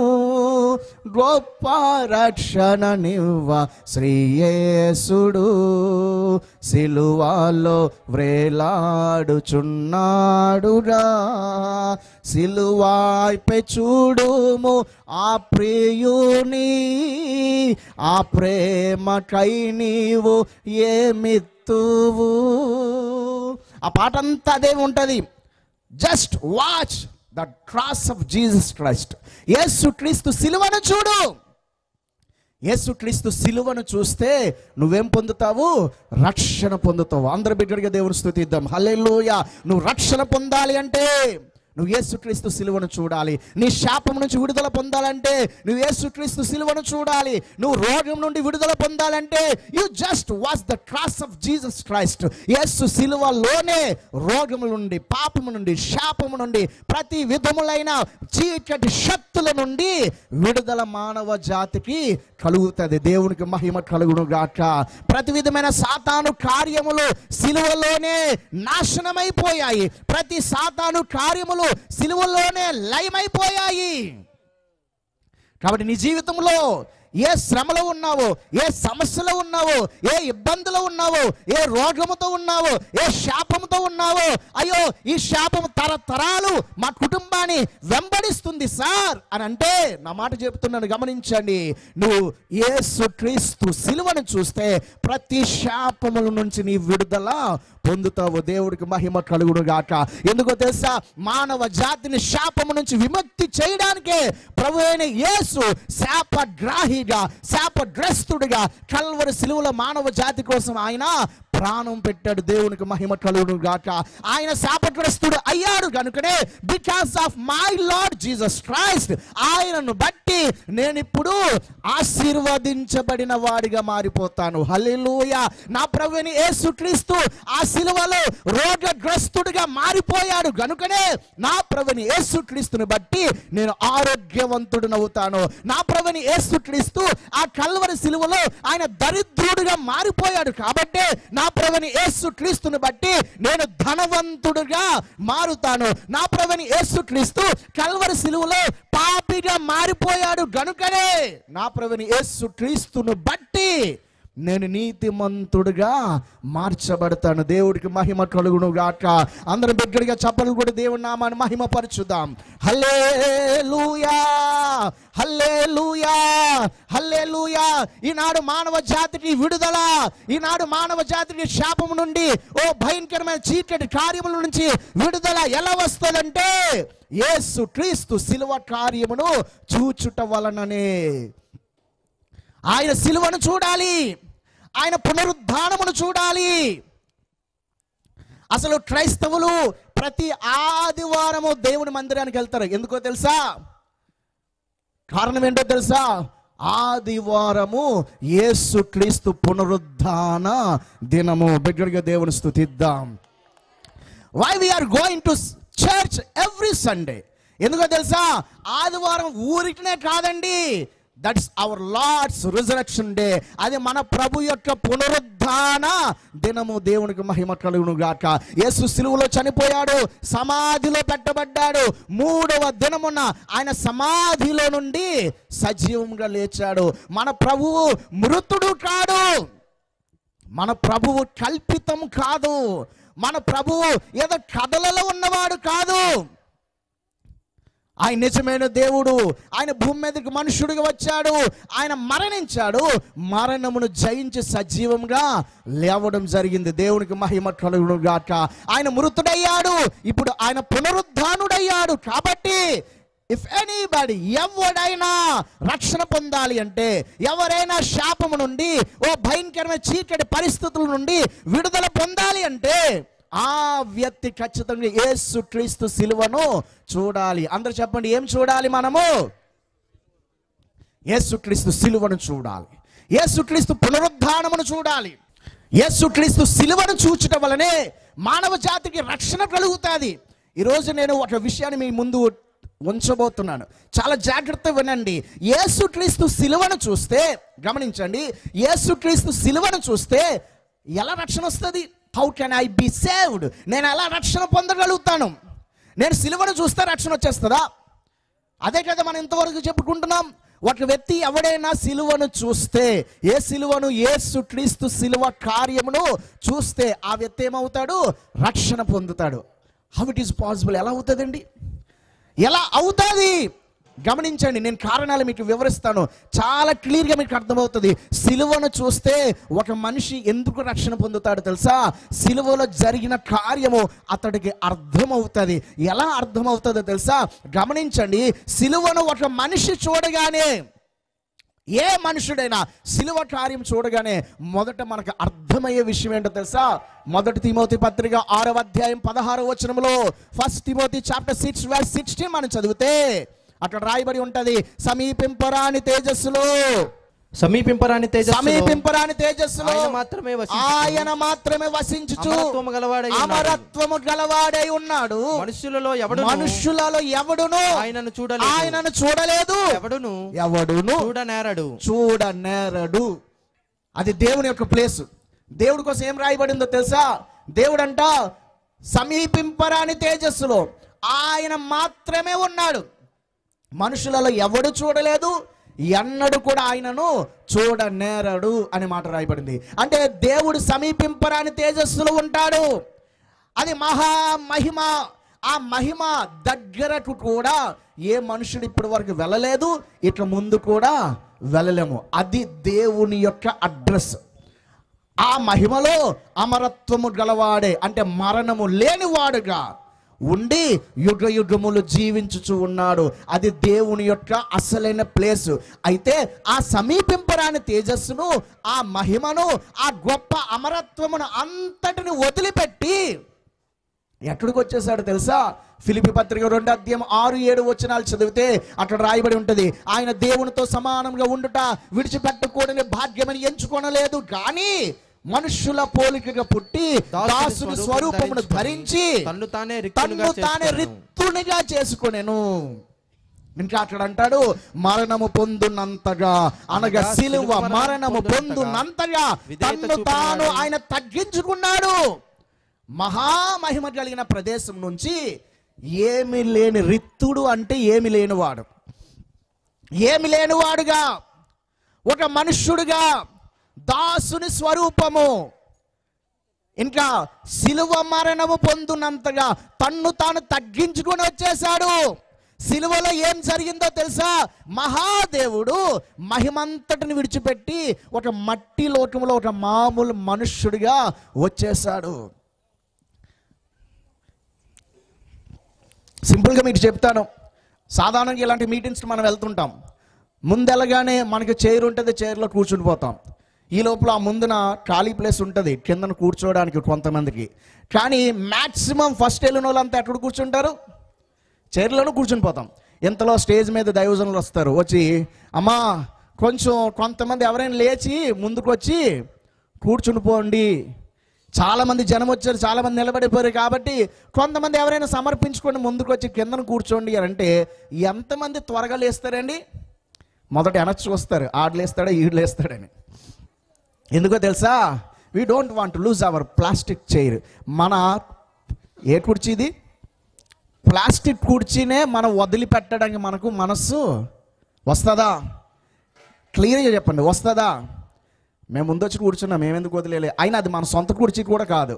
గొప్ప రక్షణ నివ్వ శ్రీయేసుడు సిలువాలో వ్రేలాడుచున్నాడురా. సిలువాపై చూడుము ఆ ప్రియుని, ఆ ప్రేమకై నీవు ఏమిత్తువు. ఆ పాట అంతా అదే ఉంటుంది. Just watch the cross of Jesus Christ. యేసుక్రీస్తు సిలువను చూడు. యేసుక్రీస్తు సిలువను చూస్తే నువ్వేం పొందుతావు? రక్షణ పొందుతావు. అందరి బిడ్డగా దేవుని స్తుతిద్దాం. హల్లెలూయా. నువ్వు రక్షణ పొందాలి అంటే నువ్వు యేసుక్రీస్తు సిలువను చూడాలి. నీ శాపం నుంచి విడుదల పొందాలంటే నువ్వు యేసుక్రీస్తు సిలువను చూడాలి. నువ్వు రోగం నుండి విడుదల పొందాలంటే you just watch the cross of Jesus Christ. యేసు సిలువలోనే రోగము నుండి, పాపము నుండి, శాపము నుండి, ప్రతి విధములైన చీకటి శక్తుల నుండి విడుదల మానవ జాతికి కలుగుతుంది. దేవునికి మహిమ కలుగును గాక. ప్రతి విధమైన సాతాను కార్యములు సిలువలోనే నాశనమైపోయాయి. ప్రతి సాతాను కార్యములు సిలువలోనే లయమైపోయాయి. కాబట్టి నీ జీవితంలో ఏ శ్రమలో ఉన్నావో, ఏ సమస్యలో ఉన్నావో, ఏ ఇబ్బందులో ఉన్నావో, ఏ రోగముతో ఉన్నావో, ఏ శాపముతో ఉన్నావో, అయ్యో ఈ శాపము తరతరాలు మా కుటుంబాన్ని వెంబడిస్తుంది సార్ అని అంటే నా మాట చెప్తున్నాను, గమనించండి. నువ్వు యేసుక్రీస్తు సిలువను చూస్తే ప్రతి శాపముల నుంచి నీ విడుదల పొందుతావు. దేవుడికి మహిమ కలుగును గాక. ఎందుకో తెలుసా? మానవ జాతిని శాపము నుంచి విముక్తి చేయడానికే ప్రభు అయిన యేసు శాపగ్రాహిగా, శాపగ్రస్తుడిగా కల్వరి సిలువలో మానవ జాతి కోసం ఆయన ప్రాణం పెట్టాడు. దేవునికి మహిమ కలుగును గాక. ఆయన శాపగ్రస్తుడు అయ్యాడు కనుకనే because of my lord Jesus Christ, ఆయనను బట్టి నేను ఇప్పుడు ఆశీర్వదించబడిన వాడిగా మారిపోతాను. హల్లెలూయా. నా ప్రభువైన యేసుక్రీస్తు ఆ సిలువలో రోగగ్రస్తుడిగా మారిపోయాడు కనుకనే నా ప్రభువైన యేసుక్రీస్తుని బట్టి నేను ఆరోగ్యవంతుడినవుతాను. నా ప్రభువైన యేసుక్రీస్తు ఆ కల్వరి సిలువలో ఆయన దరిద్రుడిగా మారిపోయాడు కాబట్టి నా ప్రభువైన యేసుక్రీస్తుని బట్టి నేను ధనవంతుడిగా మారుతాను. నా ప్రభువైన యేసుక్రీస్తు కల్వరి సిలువలో పాపిగా మారిపోయాడు గనుకనే నా ప్రభువైన యేసుక్రీస్తును బట్టి నేను నీతిమంతుడిగా మార్చబడతాను. దేవుడికి మహిమ కలుగును గాక. అందరం బిగ్గరగా చప్పట్లు కూడా దేవుని నామాన్ని మహిమపరచుదాం. హల్లెలూయా, హల్లెలూయా, హల్లెలూయా. ఈనాడు మానవ జాతికి విడుదల, ఈనాడు మానవ జాతికి శాపము నుండి, ఓ భయంకరమైన చీకటి కార్యముల నుంచి విడుదల ఎలా వస్తుందంటే యేసుక్రీస్తు సిలువ కార్యమును చూచుట వలననే. ఆయన సిలువను చూడాలి, ఆయన పునరుద్ధానమును చూడాలి. అసలు క్రైస్తవులు ప్రతి ఆదివారము దేవుని మందిరానికి వెళ్తారు. ఎందుకో తెలుసా? కారణం ఏంటో తెలుసా? ఆదివారము యేసుక్రీస్తు పునరుద్ధాన దినము. బిగ్గరగా దేవుని స్తుతిద్దాం. Why we are going to church every Sunday? ఎందుకో తెలుసా? ఆదివారం ఊరికనే కాదండి, that's our lord's resurrection day. అది మన ప్రభు యొక్క పునరుద్ధాన దినము. దేవునికి మహిమ కలుగును గాక. యేసు సిలువలో చనిపోయాడు, సమాధిలో పెట్టబడ్డాడు. 3వ దినమున ఆయన సమాధిలో నుండి సజీవంగా లేచాడు. మన ప్రభువు మృతుడు కాదు, మన ప్రభువు కల్పితం కాదు, మన ప్రభువు ఏదో కథలలో ఉన్నవాడు కాదు. ఆయన నిజమైన దేవుడు. ఆయన భూమి మీదకి మనుషుడిగా వచ్చాడు, ఆయన మరణించాడు, మరణమును జయించి సజీవంగా లేవడం జరిగింది. దేవునికి మహిమ కలుగును గాక. ఆయన మృతుడయ్యాడు, ఇప్పుడు ఆయన పునరుద్ధానుడయ్యాడు. కాబట్టి ఇఫ్ ఎనీబడి, ఎవడైనా రక్షణ పొందాలి అంటే, ఎవరైనా శాపము నుండి, ఓ భయంకరమైన చీకటి పరిస్థితుల నుండి విడుదల పొందాలి అంటే ఆ వ్యక్తి ఖచ్చితంగా యేసుక్రీస్తు సిలువను చూడాలి. అందరూ చెప్పండి, ఏం చూడాలి? మనము యేసుక్రీస్తు సిలువను చూడాలి. యేసుక్రీస్తు పునరుద్ధానమును చూడాలి. యేసుక్రీస్తు సిలువను చూచటం వలనే మానవ జాతికి రక్షణ కలుగుతుంది. ఈరోజు నేను ఒక విషయాన్ని మీ ముందు ఉంచబోతున్నాను, చాలా జాగ్రత్తగా వినండి. యేసుక్రీస్తు సిలువను చూస్తే, గమనించండి, యేసుక్రీస్తు సిలువను చూస్తే ఎలా రక్షణ వస్తుంది? How can I be saved? నేను ఎలా రక్షణ పొందగలుగుతాను? నేను సిలువను చూస్తే రక్షణ వచ్చేస్తుందా? అదే కదా మనం ఇంతవరకు చెప్పుకుంటున్నాం. ఒక వ్యక్తి ఎవడైనా సిలువను చూస్తే, ఏ సిలువను? యేసుక్రీస్తు సిలువ కార్యమును చూస్తే ఆ వ్యక్తి ఏమవుతాడు? రక్షణ పొందుతాడు. How it is possible? ఎలా అవుతుందండి? ఎలా అవుతుంది? గమనించండి, నేను కారణాలు మీకు వివరిస్తాను, చాలా క్లియర్గా మీకు అర్థమవుతుంది. సిలువను చూస్తే ఒక మనిషి ఎందుకు రక్షణ పొందుతాడు తెలుసా? సిలువలో జరిగిన కార్యము అతడికి అర్థమవుతుంది. ఎలా అర్థమవుతుందో తెలుసా? గమనించండి, సిలువను ఒక మనిషి చూడగానే, ఏ మనుషుడైనా సిలువ కార్యం చూడగానే మొదట మనకు అర్థమయ్యే విషయం ఏంటో తెలుసా? 1 తిమోతి పత్రిక 6వ అధ్యాయం 16వ వచనంలో, 1 Timothy chapter 6 verse 16 మనం చదివితే అక్కడ రాయబడి ఉంటది, సమీపింపరాని తేజస్సులో, సమీపింపరాని తేజస్సులో ఆయన మాత్రమే వసించుచు అమరత్వము గలవాడై ఉన్నాడు. మనుషులలో ఎవడును ఆయనను చూడలేదు, ఎవడును చూడనేరడు. అది దేవుని యొక్క ప్లేస్. దేవుడి కోసం ఏం రాయబడిందో తెలుసా? దేవుడంట సమీపింపరాని తేజస్సులో ఆయన మాత్రమే ఉన్నాడు, మనుషులలో ఎవడు చూడలేదు, ఎన్నడు కూడా ఆయనను చూడనేరడు అని మాట రాయబడింది. అంటే దేవుడు సమీపింపరాని తేజస్సులో ఉంటాడు. అది మహిమ. ఆ మహిమ దగ్గరకు కూడా ఏ మనుషుడు ఇప్పటి వరకు వెళ్ళలేదు, ఇట్లా ముందు కూడా వెళ్ళలేము. అది దేవుని యొక్క అడ్రస్. ఆ మహిమలో అమరత్వము గలవాడే, అంటే మరణము లేనివాడుగా ఉండి యుగ యుగములు జీవించుచు ఉన్నాడు. అది దేవుని యొక్క అసలైన ప్లేస్. అయితే ఆ సమీపింపరాని తేజస్సును, ఆ మహిమను, ఆ గొప్ప అమరత్వమును అంతటిని వదిలిపెట్టి ఎక్కడికి వచ్చేసాడు తెలుసా? ఫిలిప్పీ పత్రిక 2వ అధ్యాయం 6-7 వచనాలు చదివితే అక్కడ రాయబడి ఉంటుంది, ఆయన దేవునితో సమానంగా ఉండుట విడిచిపెట్టకూడని భాగ్యమని ఎంచుకొనలేదు, కానీ మనుషుల పోలికగా పుట్టి దాసుని స్వరూపమును ధరించి తన్ను తానే రిత్తునిగా చేసుకొనెను. ఇంకా అక్కడ అంటాడు, మరణము పొందునంతగా, అనగా సిలువ మరణము పొందునంతగా తన్ను తాను ఆయన తగ్గించుకున్నాడు. మహామహిమ కలిగిన ప్రదేశం నుంచి ఏమి లేని రిత్తుడు, అంటే ఏమి లేనివాడు, ఏమి లేనివాడుగా, ఒక మనుష్యుడుగా, దాసుని స్వరూపము, ఇంకా సిలువ మరణము పొందునంతగా తన్ను తాను తగ్గించుకొని వచ్చేశాడు. సిలువలో ఏం జరిగిందో తెలుసా? మహాదేవుడు మహిమంతటిని విడిచిపెట్టి ఒక మట్టి లోకంలో ఒక మామూలు మనుష్యుడిగా వచ్చేశాడు. సింపుల్గా మీకు చెప్తాను, సాధారణంగా ఇలాంటి మీటింగ్స్కి మనం వెళ్తుంటాం. ముందెలగానే మనకి చైర్ ఉంటుంది, చైర్లో కూర్చుని పోతాం. ఈ లోపల ఆ ముందున ఖాళీ ప్లేస్ ఉంటుంది కిందన కూర్చోవడానికి కొంతమందికి. కానీ మ్యాక్సిమం ఫస్ట్ వెళ్ళిన వాళ్ళంతా ఎక్కడ కూర్చుంటారు? చైర్లోనూ కూర్చుని పోతాం. ఇంతలో స్టేజ్ మీద దైవజనులు వస్తారు, వచ్చి అమ్మా కొంచెం కొంతమంది ఎవరైనా లేచి ముందుకు వచ్చి కూర్చుని పోండి, చాలామంది జనం వచ్చారు, చాలామంది నిలబడిపోయారు కాబట్టి కొంతమంది ఎవరైనా సమర్పించుకొని ముందుకు వచ్చి కిందను కూర్చోండి అని అంటే ఎంతమంది త్వరగా లేస్తారండి? మొదట వెనక్కి వస్తారు, ఆడలేస్తాడా ఈడలేస్తాడని. ఎందుకో తెలుసా? We don't want to lose our plastic chair. మన ఏ కుర్చీది? ప్లాస్టిక్ కుర్చీనే మనం వదిలిపెట్టడానికి మనకు మనస్సు వస్తుందా? క్లియర్గా చెప్పండి, వస్తుందా? మేము ముందొచ్చి కూర్చున్నాం, మేమెందుకు వదిలేలే. అయినా అది మన సొంత కుర్చీ కూడా కాదు.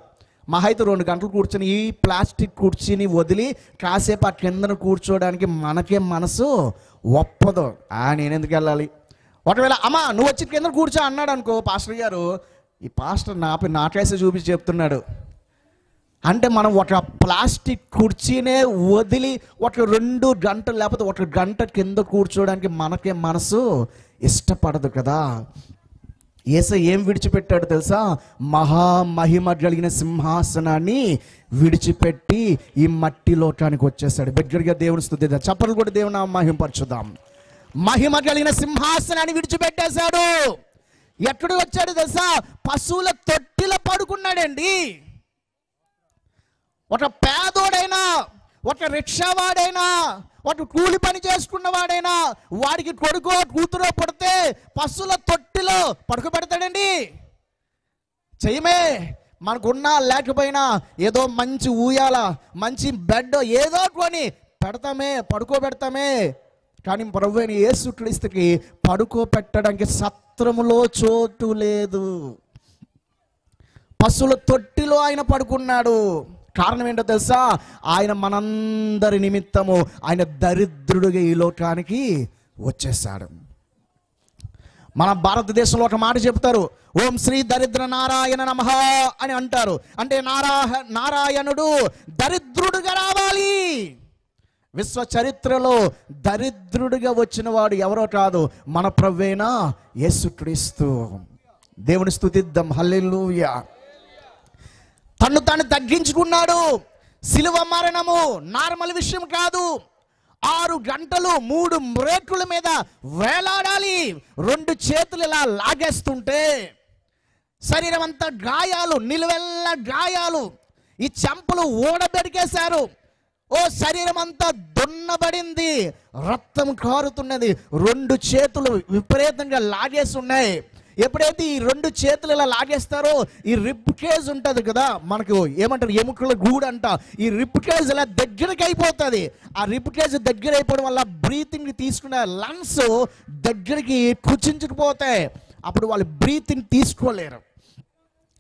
మహా అయితే 2 గంటలు కూర్చొని ఈ ప్లాస్టిక్ కుర్చీని వదిలి కాసేపు ఆ కిందను కూర్చోవడానికి మనకే మనసు ఒప్పదు. నేనెందుకు వెళ్ళాలి? ఒకవేళ అమ్మా నువ్వు వచ్చి కింద కూర్చో అన్నాడు అనుకో పాస్టర్ గారు, ఈ పాస్టర్ నాకేసే చూపించి చెప్తున్నాడు అంటే మనం ఒక ప్లాస్టిక్ కుర్చీనే వదిలి ఒక 2 గంటలు లేకపోతే 1 గంట కింద కూర్చోవడానికి మనకే మనసు ఇష్టపడదు కదా. యేసయ్య ఏం విడిచిపెట్టాడు తెలుసా? మహామహిమ కలిగిన సింహాసనాన్ని విడిచిపెట్టి ఈ మట్టి లోకానికి వచ్చేసాడు. బిగ్గరగా దేవుని స్తుతిద్దాం, చప్పట్లు కూడా దేవుని మహిమపరచుదాం. మహిమ కలిగిన సింహాసనాన్ని విడిచిపెట్టేశాడు. ఎక్కడికి వచ్చాడు తెలుసా? పశువుల తొట్టిలో పడుకున్నాడండి. ఒక పేదోడైనా, ఒక రిక్షావాడైనా, ఒక కూలి పని చేసుకున్నవాడైనా వాడికి కొడుకో కూతురో పడితే పశువుల తొట్టిలో పడుకోబెడతాడండి. చెయ్యమే, మనకున్నా లేకపోయినా ఏదో మంచి ఊయాల, మంచి బెడ్ ఏదో కొని పెడతామే, పడుకోబెడతామే. కానీ ప్రభువైన యేసుక్రీస్తుకి పడుకోబెట్టడానికి సత్రములో చోటు లేదు. పశువుల తొట్టిలో ఆయన పడుకున్నాడు. కారణం ఏంటో తెలుసా? ఆయన మనందరి నిమిత్తము ఆయన దరిద్రుడిగా ఈ లోకానికి వచ్చేసాడు. మన భారతదేశంలో ఒక మాట చెప్తారు, ఓం శ్రీ దరిద్ర నారాయణ నమః అని అంటారు. అంటే నారాయణుడు దరిద్రుడిగా రావాలి. విశ్వ చరిత్రలో దరిద్రుడిగా వచ్చిన వాడు ఎవరో కాదు, మన ప్రభువైన యేసుక్రీస్తు. దేవుని స్తుతిద్దాం, హల్లెలూయా. తన్ను తాను తగ్గించుకున్నాడు. శిలువ మరణము నార్మల్ విషయం కాదు. 6 గంటలు 3 మ్రేకుల మీద వేలాడాలి. 2 చేతులు ఇలా లాగేస్తుంటే శరీరం అంతా గాయాలు, నిలువెల్ల గాయాలు. ఈ చెంపలు ఊడబెరికేశారు. ఓ శరీరం అంతా దున్నబడింది, రక్తం కారుతున్నది. 2 చేతులు విపరీతంగా లాగేసి ఉన్నాయి. ఎప్పుడైతే ఈ 2 చేతులు ఇలా లాగేస్తారో ఈ రిప్ కేజ్ ఉంటుంది కదా, మనకు ఏమంటారు ఎముకల గూడు అంట. ఈ రిప్ కేజ్ ఇలా దగ్గరికి అయిపోతుంది. ఆ రిప్ కేజ్ దగ్గర అయిపోవడం వల్ల బ్రీతింగ్ తీసుకునే లంగ్స్ దగ్గరికి కుచించుకుపోతాయి. అప్పుడు వాళ్ళు బ్రీతింగ్ తీసుకోలేరు.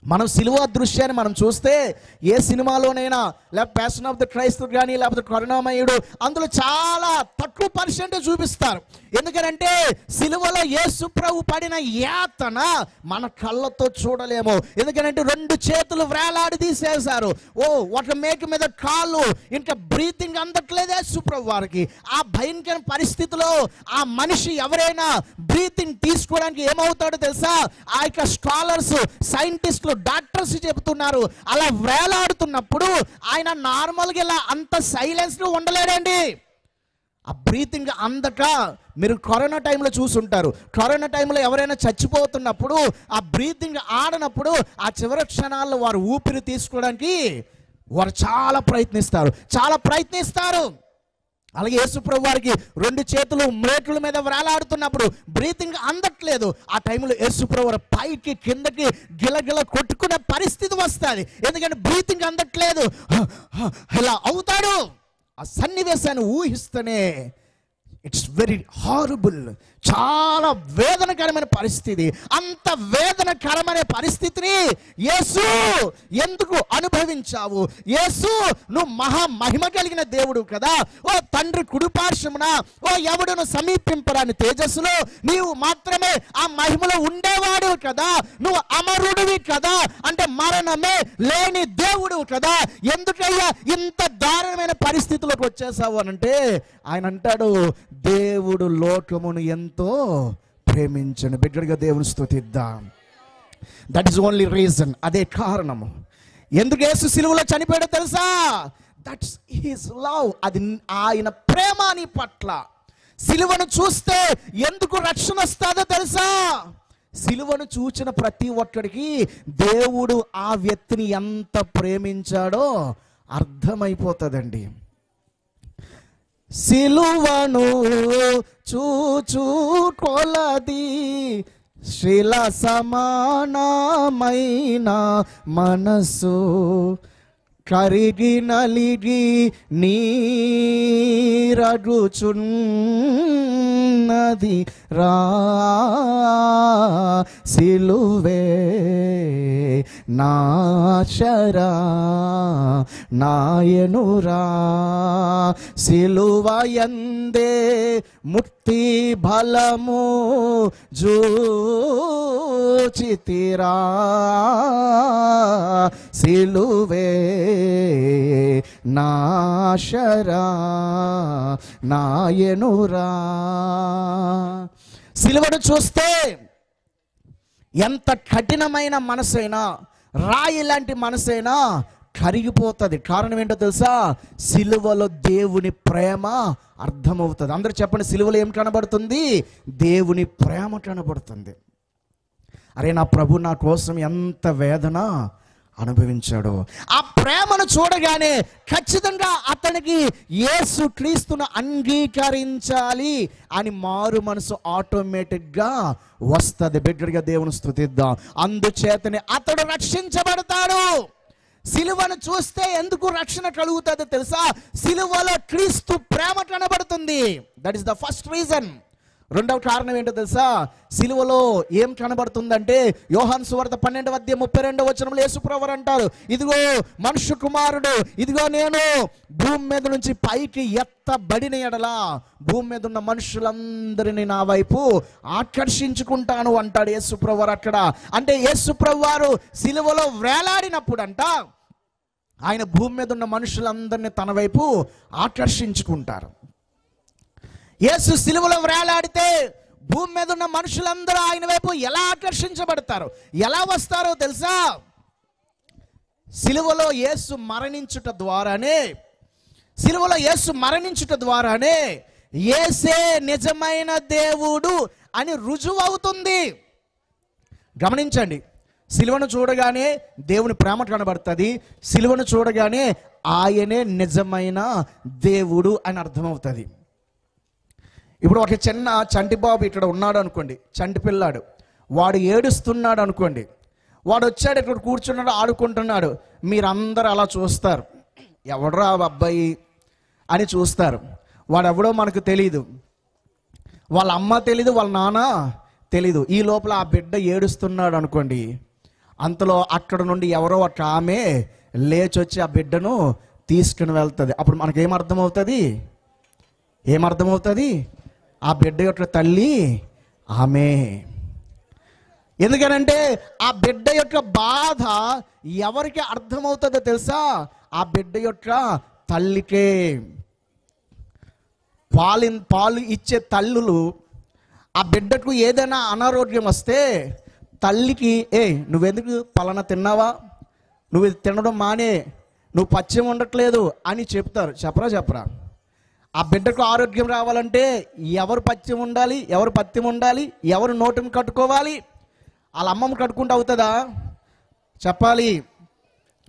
మనం సిలువ దృశ్యాన్ని మనం చూస్తే ఏ సినిమాలోనైనా, లేకపోతే ప్యాషన్ ఆఫ్ ద క్రైస్త్ కానీ, లేకపోతే కరుణామయుడు, అందులో చాలా తక్కువ % చూపిస్తారు. ఎందుకంటే సిలువలో యేసు ప్రభు పడిన యాతన మన కళ్ళతో చూడలేము. ఎందుకంటే 2 చేతులు వేలాడి తీసేశారు. ఒక మేక మీద కాళ్ళు, ఇంకా బ్రీతింగ్ అందట్లేదు యేసు ప్రభు వారికి. ఆ భయంకర పరిస్థితిలో ఆ మనిషి ఎవరైనా బ్రీతింగ్ తీసుకోవడానికి ఏమవుతాడో తెలుసా? ఆ యొక్క స్కాలర్స్, సైంటిస్టులు, డాక్టర్స్ చెబుతున్నారు, అలా వేలాడుతున్నప్పుడు ఆయన నార్మల్గా ఇలా అంత సైలెన్స్లో ఉండలేడండి. ఆ బ్రీతింగ్ అందక మీరు కరోనా టైంలో చూసుంటారు. కరోనా టైంలో ఎవరైనా చచ్చిపోతున్నప్పుడు ఆ బ్రీతింగ్ ఆడనప్పుడు ఆ చివరి క్షణాల్లో వారు ఊపిరి తీసుకోవడానికి వారు చాలా ప్రయత్నిస్తారు. అలాగే యేసుప్రభు వారికి 2 చేతులు మ్రేకుల మీద వేలాడుతున్నప్పుడు బ్రీతింగ్ అందట్లేదు. ఆ టైంలో యేసుప్రభు వారు పైకి కిందకి గిలగిల కొట్టుకునే పరిస్థితి వస్తుంది. ఎందుకంటే బ్రీతింగ్ అందట్లేదు, ఇలా అవుతాడు. ఆ సన్నివేశాన్ని ఊహిస్తేనే ఇట్స్ వెరీ హారబుల్, చాలా వేదనకరమైన పరిస్థితి. అంత వేదనకరమైన పరిస్థితిని యేసు ఎందుకు అనుభవించావు? యేసు, నువ్వు మహిమ కలిగిన దేవుడు కదా. ఓ తండ్రి కుడిపార్శ్వమున ఓ ఎవడును సమీపింపరాని తేజస్సులో నీవు మాత్రమే ఆ మహిమలో ఉండేవాడు కదా. నువ్వు అమరుడివి కదా, అంటే మరణమే లేని దేవుడు కదా. ఎందుకయ్యా ఇంత దారుణమైన పరిస్థితులకు వచ్చేసావు అనంటే ఆయన అంటాడు, దేవుడు లోకమును ఎంతో ప్రేమించను. బిగ్గరగా దేవుని స్తుతిద్దాం. That is only reason. అదే కారణము ఎందుకు యేసు సిలువలో చనిపోయాడో తెలుసా? That's his love. అది ఆయన ప్రేమ నీ పట్ల. సిలువను చూస్తే ఎందుకు రక్షణ వస్తుందో తెలుసా? సిలువను చూచిన ప్రతి ఒక్కడికి దేవుడు ఆ వ్యక్తిని ఎంత ప్రేమించాడో అర్థమైపోతుందండి. సిలువను చూచు కొలది శిల సమానమైన మనసు కరిగి నలిగి నీరగుచున్నది రా. సిలువే నాశరా నాయనురా. సిలువయందే ముక్తి బలము జూచితిరా. సిలువే నాశరా నాయనురా. సిలువను చూస్తే ఎంత కఠినమైన మనసైనా, రాయి లాంటి మనసైనా కరిగిపోతుంది. కారణం ఏంటో తెలుసా? సిలువలో దేవుని ప్రేమ అర్థమవుతుంది. అందరూ చెప్పండి, సిలువలో ఏం కనబడుతుంది? దేవుని ప్రేమ కనబడుతుంది. అరే, నా ప్రభు నా కోసం ఎంత వేదన అనుభవించాడు. ఆ ప్రేమను చూడగానే ఖచ్చితంగా అతనికి యేసు క్రీస్తును అంగీకరించాలి అని మారు మనసు ఆటోమేటిక్గా వస్తుంది. బిడ్డగా దేవుని స్తుతిద్దాం. అందుచేతనే అతడు రక్షించబడతాడు. సిలువను చూస్తే ఎందుకు రక్షణ కలుగుతుందో తెలుసా? సిలువలో క్రీస్తు ప్రేమ కనబడుతుంది. That is the first reason. రెండవ కారణం ఏంటో తెలుసా? సిలువలో ఏం కనబడుతుందంటే, యోహాను సువార్త 12:32 యేసుప్రభువు అంటారు, ఇదిగో మనుష్య కుమారుడు, ఇదిగో నేను భూమి మీద నుంచి పైకి ఎత్తబడిన ఎడలా భూమి మీద ఉన్న మనుషులందరినీ నా వైపు ఆకర్షించుకుంటాను అంటాడు యేసుప్రభువు అక్కడ. అంటే యేసుప్రభువు వారు సిలువలో వేలాడినప్పుడు అంట, ఆయన భూమి మీద ఉన్న మనుషులందరినీ తన వైపు ఆకర్షించుకుంటారు. యేసు సిలువలో వేలాడితే భూమి మీద ఉన్న మనుషులందరూ ఆయన వైపు ఎలా ఆకర్షించబడతారు, ఎలా వస్తారో తెలుసా? సిలువలో యేసు మరణించుట ద్వారానే యేసే నిజమైన దేవుడు అని రుజువు అవుతుంది. గమనించండి, సిలువను చూడగానే దేవుని ప్రేమ కనబడుతుంది. సిలువను చూడగానే ఆయనే నిజమైన దేవుడు అని అర్థమవుతుంది. ఇప్పుడు ఒక చిన్న చంటి బాబు ఇక్కడ ఉన్నాడు అనుకోండి, చంటి పిల్లాడు, వాడు ఏడుస్తున్నాడు అనుకోండి, వాడు వచ్చాడు ఇక్కడ కూర్చున్నాడు, ఆడుకుంటున్నాడు, మీరందరూ అలా చూస్తారు, ఎవడరా అబ్బాయి అని చూస్తారు. వాడెవడో మనకు తెలీదు, వాళ్ళ అమ్మ తెలీదు, వాళ్ళ నాన్న తెలీదు. ఈ లోపల ఆ బిడ్డ ఏడుస్తున్నాడు అనుకోండి, అంతలో అక్కడ నుండి ఎవరో ఒక ఆమె లేచొచ్చి ఆ బిడ్డను తీసుకుని వెళ్తుంది. అప్పుడు ఏమర్థమవుతుంది? ఆ బిడ్డ యొక్క తల్లి ఆమె. ఎందుకనంటే ఆ బిడ్డ యొక్క బాధ ఎవరికి అర్థమవుతుందో తెలుసా? ఆ బిడ్డ యొక్క తల్లికే. పాలు ఇచ్చే తల్లులు ఆ బిడ్డకు ఏదైనా అనారోగ్యం వస్తే తల్లికి, నువ్వెందుకు పలానా తిన్నావా, నువ్వు ఇది తినడం మానే, నువ్వు పచ్చం ఉండట్లేదు అని చెప్తారు. చెప్పరా? ఆ బిడ్డకు ఆరోగ్యం రావాలంటే ఎవరు పత్యం ఉండాలి, ఎవరు పత్యం ఉండాలి, ఎవరు నోటిని కట్టుకోవాలి? వాళ్ళ అమ్మమ్మ కట్టుకుంటూ అవుతుందా? చెప్పాలి.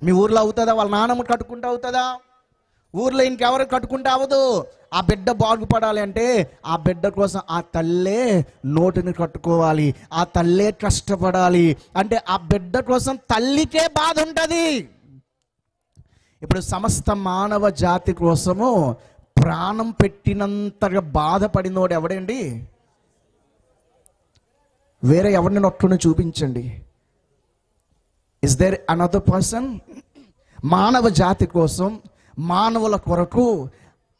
మీ ఊర్లో అవుతుందా? వాళ్ళ నాన్నమ్మ కట్టుకుంటూ అవుతుందా? ఊర్లో ఇంకెవరు కట్టుకుంటూ అవ్వదు. ఆ బిడ్డ బాగుపడాలి అంటే ఆ బిడ్డ కోసం ఆ తల్లే నోటిని కట్టుకోవాలి, ఆ తల్లే కష్టపడాలి. అంటే ఆ బిడ్డ కోసం తల్లికే బాధ ఉంటుంది. ఇప్పుడు సమస్త మానవ జాతి కోసము ప్రాణం పెట్టినంతగా బాధపడినోడు ఎవడండి? వేరే ఎవరిని నొట్టుని చూపించండి. Is there another person? మానవ జాతి కోసం, మానవుల కొరకు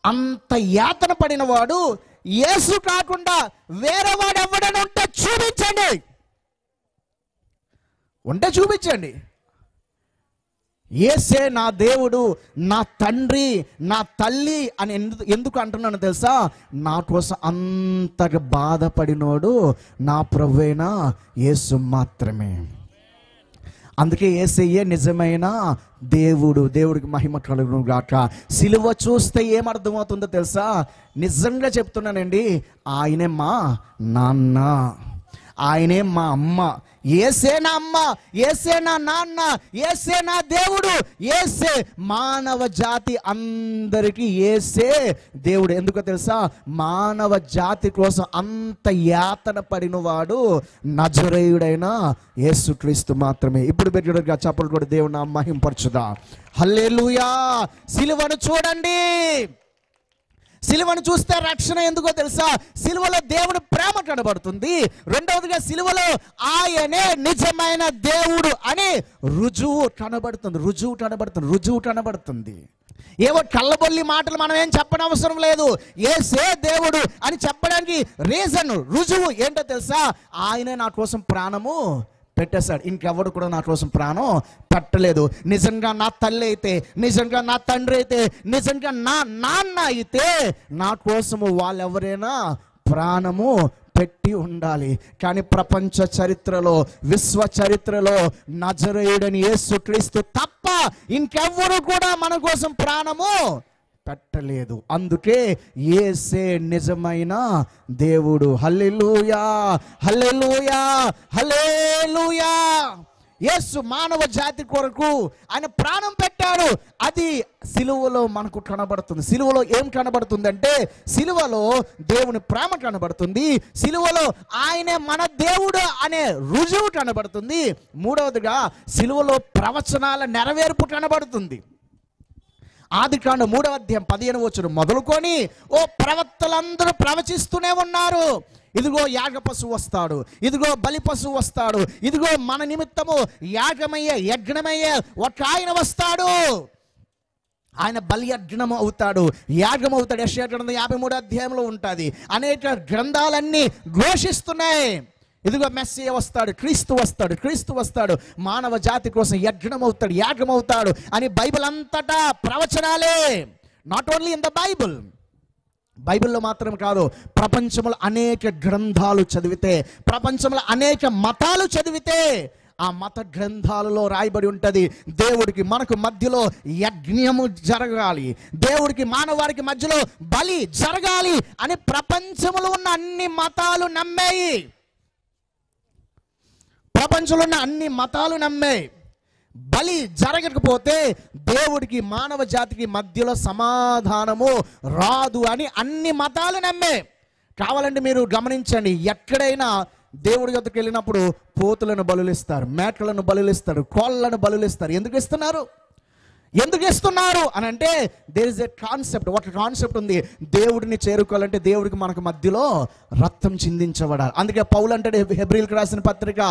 అంత యాతన పడిన వాడు యేసు కాకుండా వేరే వాడు ఎవడని ఉంటే చూపించండి. యేసే నా దేవుడు, నా తండ్రి, నా తల్లి అని ఎందుకు అంటున్నాను తెలుసా? నా కోసం అంతగా బాధపడినోడు నా ప్రభువైన యేసు మాత్రమే. అందుకే యేసయ్యే నిజమైన దేవుడు. దేవుడికి మహిమ కలుగును గాక. సిలువ చూస్తే ఏమర్థమవుతుందో తెలుసా? నిజంగా చెప్తున్నానండి, ఆయనే మా నాన్న, ఆయనే మా అమ్మ, యేసే నా అమ్మ, యేసే నా నాన్న, యేసే నా దేవుడు, యేసే మానవ జాతి అందరికీ యేసే దేవుడు. ఎందుకో తెలుసా? మానవ జాతి కోసం అంత యాతన పడిన వాడు నజరేయుడైన యేసుక్రీస్తు మాత్రమే. ఇప్పుడు బిడ్డలుగా చప్పట్లు కూడా దేవుని మహింపరచుదా. హల్లెలూయా. సిలువను చూడండి. సిలువను చూస్తే రక్షణ ఎందుకో తెలుసా? సిలువలో దేవుడు ప్రేమ కనబడుతుంది. రెండవదిగా సిలువలో ఆయనే నిజమైన దేవుడు అని రుజువు కనబడుతుంది. ఏవో కళ్ళబొల్లి మాటలు మనం ఏం చెప్పనవసరం లేదు. యేసే దేవుడు అని చెప్పడానికి రుజువు ఏంటో తెలుసా? ఆయనే నా కోసం ప్రాణము పెట్టేశాడు. ఇంకెవడు కూడా నా కోసం ప్రాణం పెట్టలేదు. నిజంగా నా తల్లి అయితే, నిజంగా నా తండ్రి అయితే, నిజంగా నా నాన్న అయితే నా కోసము వాళ్ళెవరైనా ప్రాణము పెట్టి ఉండాలి. కానీ ప్రపంచ చరిత్రలో, విశ్వ చరిత్రలో నజరేయుడని యేసుక్రీస్తు తప్ప ఇంకెవ్వరు కూడా మన కోసం ప్రాణము పెట్టలేదు. అందుకే యేసే నిజమైన దేవుడు. హల్లెలూయా, హల్లెలూయా, హల్లెలూయా. యేసు మానవ జాతి కొరకు ఆయన ప్రాణం పెట్టాడు. అది సిలువలో మనకు కనబడుతుంది. సిలువలో ఏం కనబడుతుందంటే, సిలువలో దేవుని ప్రేమ కనబడుతుంది. సిలువలో ఆయనే మన దేవుడు అనే రుజువు కనబడుతుంది. మూడవదిగా సిలువలో ప్రవచనాల నెరవేర్పు కనబడుతుంది. ఆదికాండం 3వ అధ్యాయం 15వ వచనం మొదలుకొని ప్రవక్తలందరూ ప్రవచిస్తూనే ఉన్నారు. ఇదిగో యాగ పశువు వస్తాడు, ఇదిగో బలి పశువు వస్తాడు, ఇదిగో మన నిమిత్తము యాగమయ్యే యజ్ఞమయ్యే ఒక ఆయన వస్తాడు, ఆయన బలి యజ్ఞము అవుతాడు, యాగం అవుతాడు. యెషయా గ్రంథం 53వ అధ్యాయంలో ఉంటుంది. అనేక గ్రంథాలన్నీ ఘోషిస్తున్నాయి. ఇదిగో మెస్సియ వస్తాడు, క్రీస్తు వస్తాడు, క్రీస్తు వస్తాడు, మానవ జాతి కోసం యజ్ఞం అవుతాడు, యాగం అవుతాడు అని బైబిల్ అంతటా ప్రవచనాలే. Not only in the Bible, బైబిల్లో మాత్రం కాదు, ప్రపంచంలో అనేక గ్రంథాలు చదివితే, ప్రపంచంలో అనేక మతాలు చదివితే ఆ మత గ్రంథాలలో రాయబడి ఉంటుంది, దేవుడికి మనకు మధ్యలో యజ్ఞము జరగాలి, దేవుడికి మానవారికి మధ్యలో బలి జరగాలి అని ప్రపంచంలో ఉన్న అన్ని మతాలు నమ్మాయి. ప్రపంచంలో ఉన్న అన్ని మతాలు నమ్మాయి. బలి జరగకపోతే దేవుడికి మానవ జాతికి మధ్యలో సమాధానము రాదు అని అన్ని మతాలు నమ్మే. కావాలంటే మీరు గమనించండి, ఎక్కడైనా దేవుడి వద్దకు వెళ్ళినప్పుడు పోతులను బలులిస్తారు, మేకలను బలులిస్తారు, కోళ్ళను బలులిస్తారు. ఎందుకు ఇస్తున్నారు? ఎందుకు ఇస్తున్నారు అని అంటే దేర్ ఇస్ ఎ కాన్సెప్ట్. ఒక కాన్సెప్ట్ ఉంది, దేవుడిని చేరుకోవాలంటే దేవుడికి మనకు మధ్యలో రక్తం చిందించబడాలి. అందుకే పౌలు అంటాడు హెబ్రీయులకు రాసిన పత్రిక,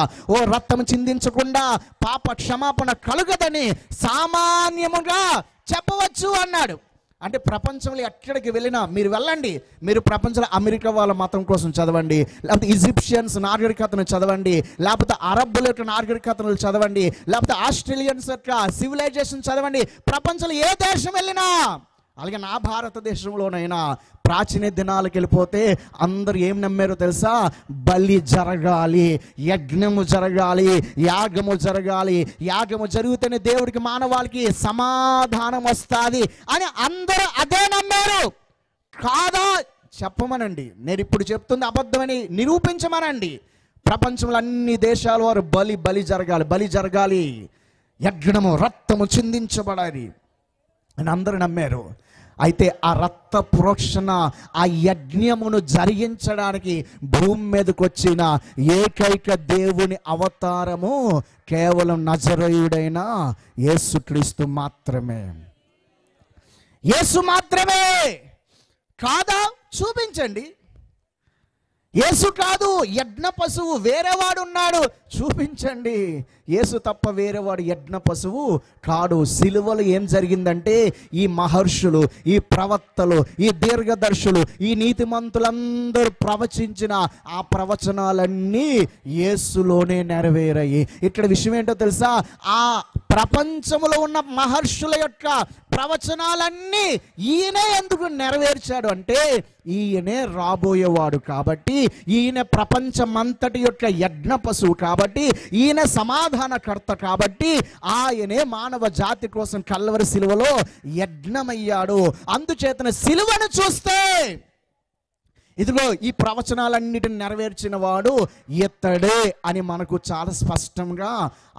రక్తం చిందించకుండా పాప క్షమాపణ కలుగదని సామాన్యముగా చెప్పవచ్చు అన్నాడు. అంటే ప్రపంచంలో ఎక్కడికి వెళ్ళినా మీరు వెళ్ళండి, మీరు ప్రపంచంలో అమెరికా వాళ్ళ మతం కోసం చదవండి, లేకపోతే ఈజిప్షియన్స్ నాగరికతను చదవండి, లేకపోతే అరబ్బుల యొక్క నాగరికతను చదవండి, లేకపోతే ఆస్ట్రేలియన్స్ యొక్క సివిలైజేషన్ చదవండి. ప్రపంచంలో ఏ దేశం వెళ్ళినా, అలాగే నా భారతదేశంలోనైనా ప్రాచీన దినాలకు వెళ్ళిపోతే అందరు ఏం నమ్మారో తెలుసా? బలి జరగాలి, యజ్ఞము జరగాలి, యాగము జరగాలి, యాగము జరిగితేనే దేవుడికి మానవాళికి సమాధానం వస్తుంది అని అందరూ అదే నమ్మారు. కాదా చెప్పమనండి, నేను ఇప్పుడు చెప్తుంది అబద్ధమని నిరూపించమనండి. ప్రపంచంలో అన్ని దేశాల వారు బలి జరగాలి, బలి జరగాలి, యజ్ఞము రక్తము చిందించబడాలి అని అందరూ నమ్మారు. అయితే ఆ రక్త ప్రోక్షణ, ఆ యజ్ఞమును జరిగించడానికి భూమి మీదకి వచ్చిన ఏకైక దేవుని అవతారము కేవలం నజరేయుడైన యేసుక్రీస్తు మాత్రమే. యేసు మాత్రమే. కాదా చూపించండి. యేసు కాదు, యజ్ఞ పశువు వేరేవాడు ఉన్నాడు చూపించండి. యేసు తప్ప వేరేవాడు యజ్ఞ పశువు కాడు. సిలువలో ఏం జరిగిందంటే, ఈ మహర్షులు, ఈ ప్రవక్తలు, ఈ దీర్ఘదర్శులు, ఈ నీతిమంతులందరూ ప్రవచించిన ఆ ప్రవచనాలన్నీ యేసులోనే నెరవేరాయి. ఇక్కడ విషయం ఏంటో తెలుసా? ఆ ప్రపంచంలో ఉన్న మహర్షుల యొక్క ప్రవచనాలన్నీ ఈయనే ఎందుకు నెరవేర్చాడు అంటే, ఈయనే రాబోయేవాడు కాబట్టి, ఈయన ప్రపంచమంతటి యొక్క యజ్ఞ పశువు కాబట్టి, ఈయన సమాధానకర్త కాబట్టి, ఆయనే మానవ జాతి కోసం కల్వరి సిలువలో యజ్ఞమయ్యాడు. అందుచేతన సిలువను చూస్తే ఇదిగో ఈ ప్రవచనాలన్నిటిని నెరవేర్చిన వాడు ఇతడే అని మనకు చాలా స్పష్టంగా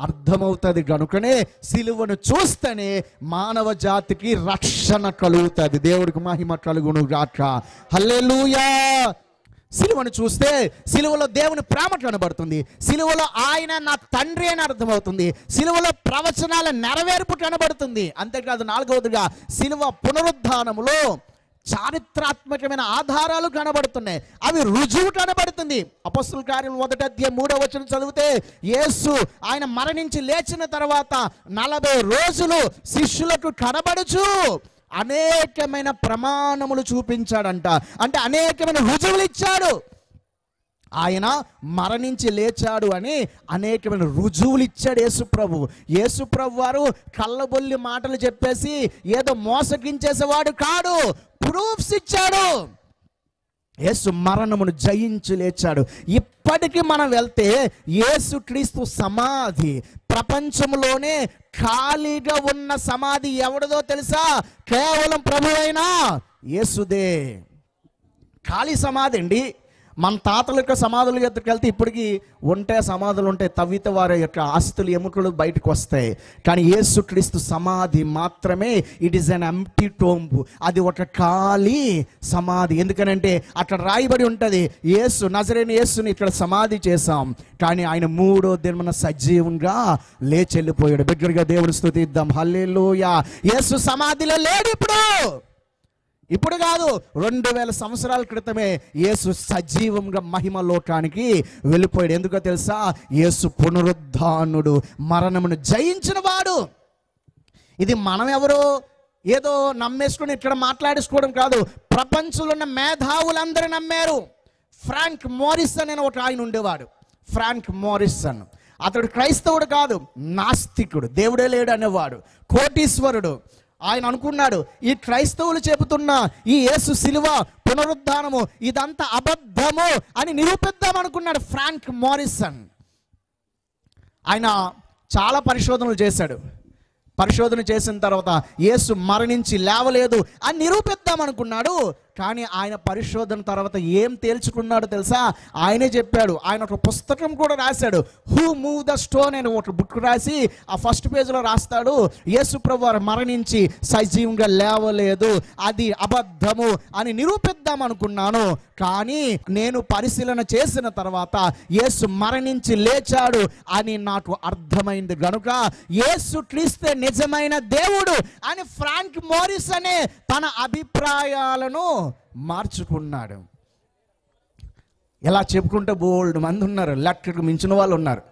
అర్థమవుతుంది. గనుకనే సిలువను చూస్తేనే మానవ జాతికి రక్షణ కలుగుతుంది. దేవుడికి మహిమ కలుగును గాక. హల్లెలూయా. సిలువను చూస్తే సిలువలో దేవుని ప్రేమ కనబడుతుంది, సిలువలో ఆయన నా తండ్రి అని అర్థమవుతుంది, సిలువలో ప్రవచనాల నెరవేర్పు కనబడుతుంది. అంతేకాదు, 4వదిగా సిలువ పునరుద్ధానములో చారిత్రాత్మకమైన ఆధారాలు కనబడుతున్నాయి, అవి రుజువు కనబడుతుంది. అపొస్తలుల కార్యం 1వ అధ్యాయం 3వ వచనం చదివితే, యేసు ఆయన మరణించి లేచిన తర్వాత 40 రోజులు శిష్యులకు కనబడుచు అనేకమైన ప్రమాణములు చూపించాడంట. అంటే అనేకమైన రుజువులు ఇచ్చాడు. ఆయన మరణించి లేచాడు అని అనేకమైన రుజువులు ఇచ్చాడు యేసుప్రభు వారు కళ్ళబొల్లి మాటలు చెప్పేసి ఏదో మోసగించేసేవాడు కాడు, ప్రూఫ్స్ ఇచ్చాడు. యేసు మరణమును జయించి లేచాడు. ఇప్పటికీ మనం వెళ్తే యేసుక్రీస్తు సమాధి ప్రపంచంలోనే ఖాళీగా ఉన్న సమాధి ఎవరిదో తెలుసా? కేవలం ప్రభువైన యేసుదే. ఖాళీ సమాధి అండి. మన తాతల యొక్క సమాధుల దగ్గరికి వెళ్తే ఇప్పటికీ ఉంటే సమాధులు ఉంటాయి, తవ్వితే వారి యొక్క ఆస్తులు ఎముకలు బయటకు వస్తాయి. కానీ యేసుక్రీస్తు సమాధి మాత్రమే it is an empty tomb. అది ఒక ఖాళీ సమాధి. ఎందుకనంటే అక్కడ రాయబడి ఉంటుంది, యేసు నజరేని యేసుని ఇక్కడ సమాధి చేశాం, కానీ ఆయన 3వ దినమున సజీవంగా లేచి వెళ్ళిపోయాడు. బిగ్గరగా దేవుని స్తుతిద్దాం. హల్లెలూయా. యేసు సమాధిలో లేడు. ఇప్పుడు కాదు, 2000 సంవత్సరాల క్రితమే యేసు సజీవంగా మహిమ లోకానికి వెళ్ళిపోయాడు. ఎందుకో తెలుసా? యేసు పునరుద్ధానుడు, మరణమును జయించిన వాడు. ఇది మనం ఎవరో ఏదో నమ్మేసుకుని ఇక్కడ మాట్లాడేసుకోవడం కాదు. ప్రపంచంలో ఉన్న మేధావులందరూ నమ్మారు. ఫ్రాంక్ మోరిసన్ అని ఒక ఆయన ఉండేవాడు. ఫ్రాంక్ మోరిసన్ అతడు క్రైస్తవుడు కాదు, నాస్తికుడు, దేవుడే లేడు అనేవాడు, కోటీశ్వరుడు. ఆయన అనుకున్నాడు, ఈ క్రైస్తవులు చెబుతున్న ఈ యేసు శిలువ పునరుద్ధానము ఇదంతా అబద్ధము అని నిరూపిద్దాం అనుకున్నాడు ఫ్రాంక్ మోరిసన్. ఆయన చాలా పరిశోధనలు చేశాడు. పరిశోధన చేసిన తర్వాత యేసు మరణించి లేవలేదు అని నిరూపిద్దాం అనుకున్నాడు. కానీ ఆయన పరిశోధన తర్వాత ఏం తేల్చుకున్నాడో తెలుసా? ఆయనే చెప్పాడు. ఆయన ఒక పుస్తకం కూడా రాశాడు, హూ మూవ్ ద స్టోన్ అని ఒక బుక్ రాసి ఆ ఫస్ట్ పేజ్లో రాస్తాడు, యేసు ప్రభువు వారు మరణించి సజీవంగా లేవలేదు, అది అబద్ధము అని నిరూపిద్దాం అనుకున్నాను. కానీ నేను పరిశీలన చేసిన తర్వాత యేసు మరణించి లేచాడు అని నాకు అర్థమైంది గనుక యేసు క్రీస్తే నిజమైన దేవుడు అని ఫ్రాంక్ మోరిస్ అనే తన అభిప్రాయాలను మార్చుకున్నాడు. ఇలా చెప్పుకుంటే బోల్డ్ మంది ఉన్నారు, లెక్కకు మించిన వాళ్ళు ఉన్నారు.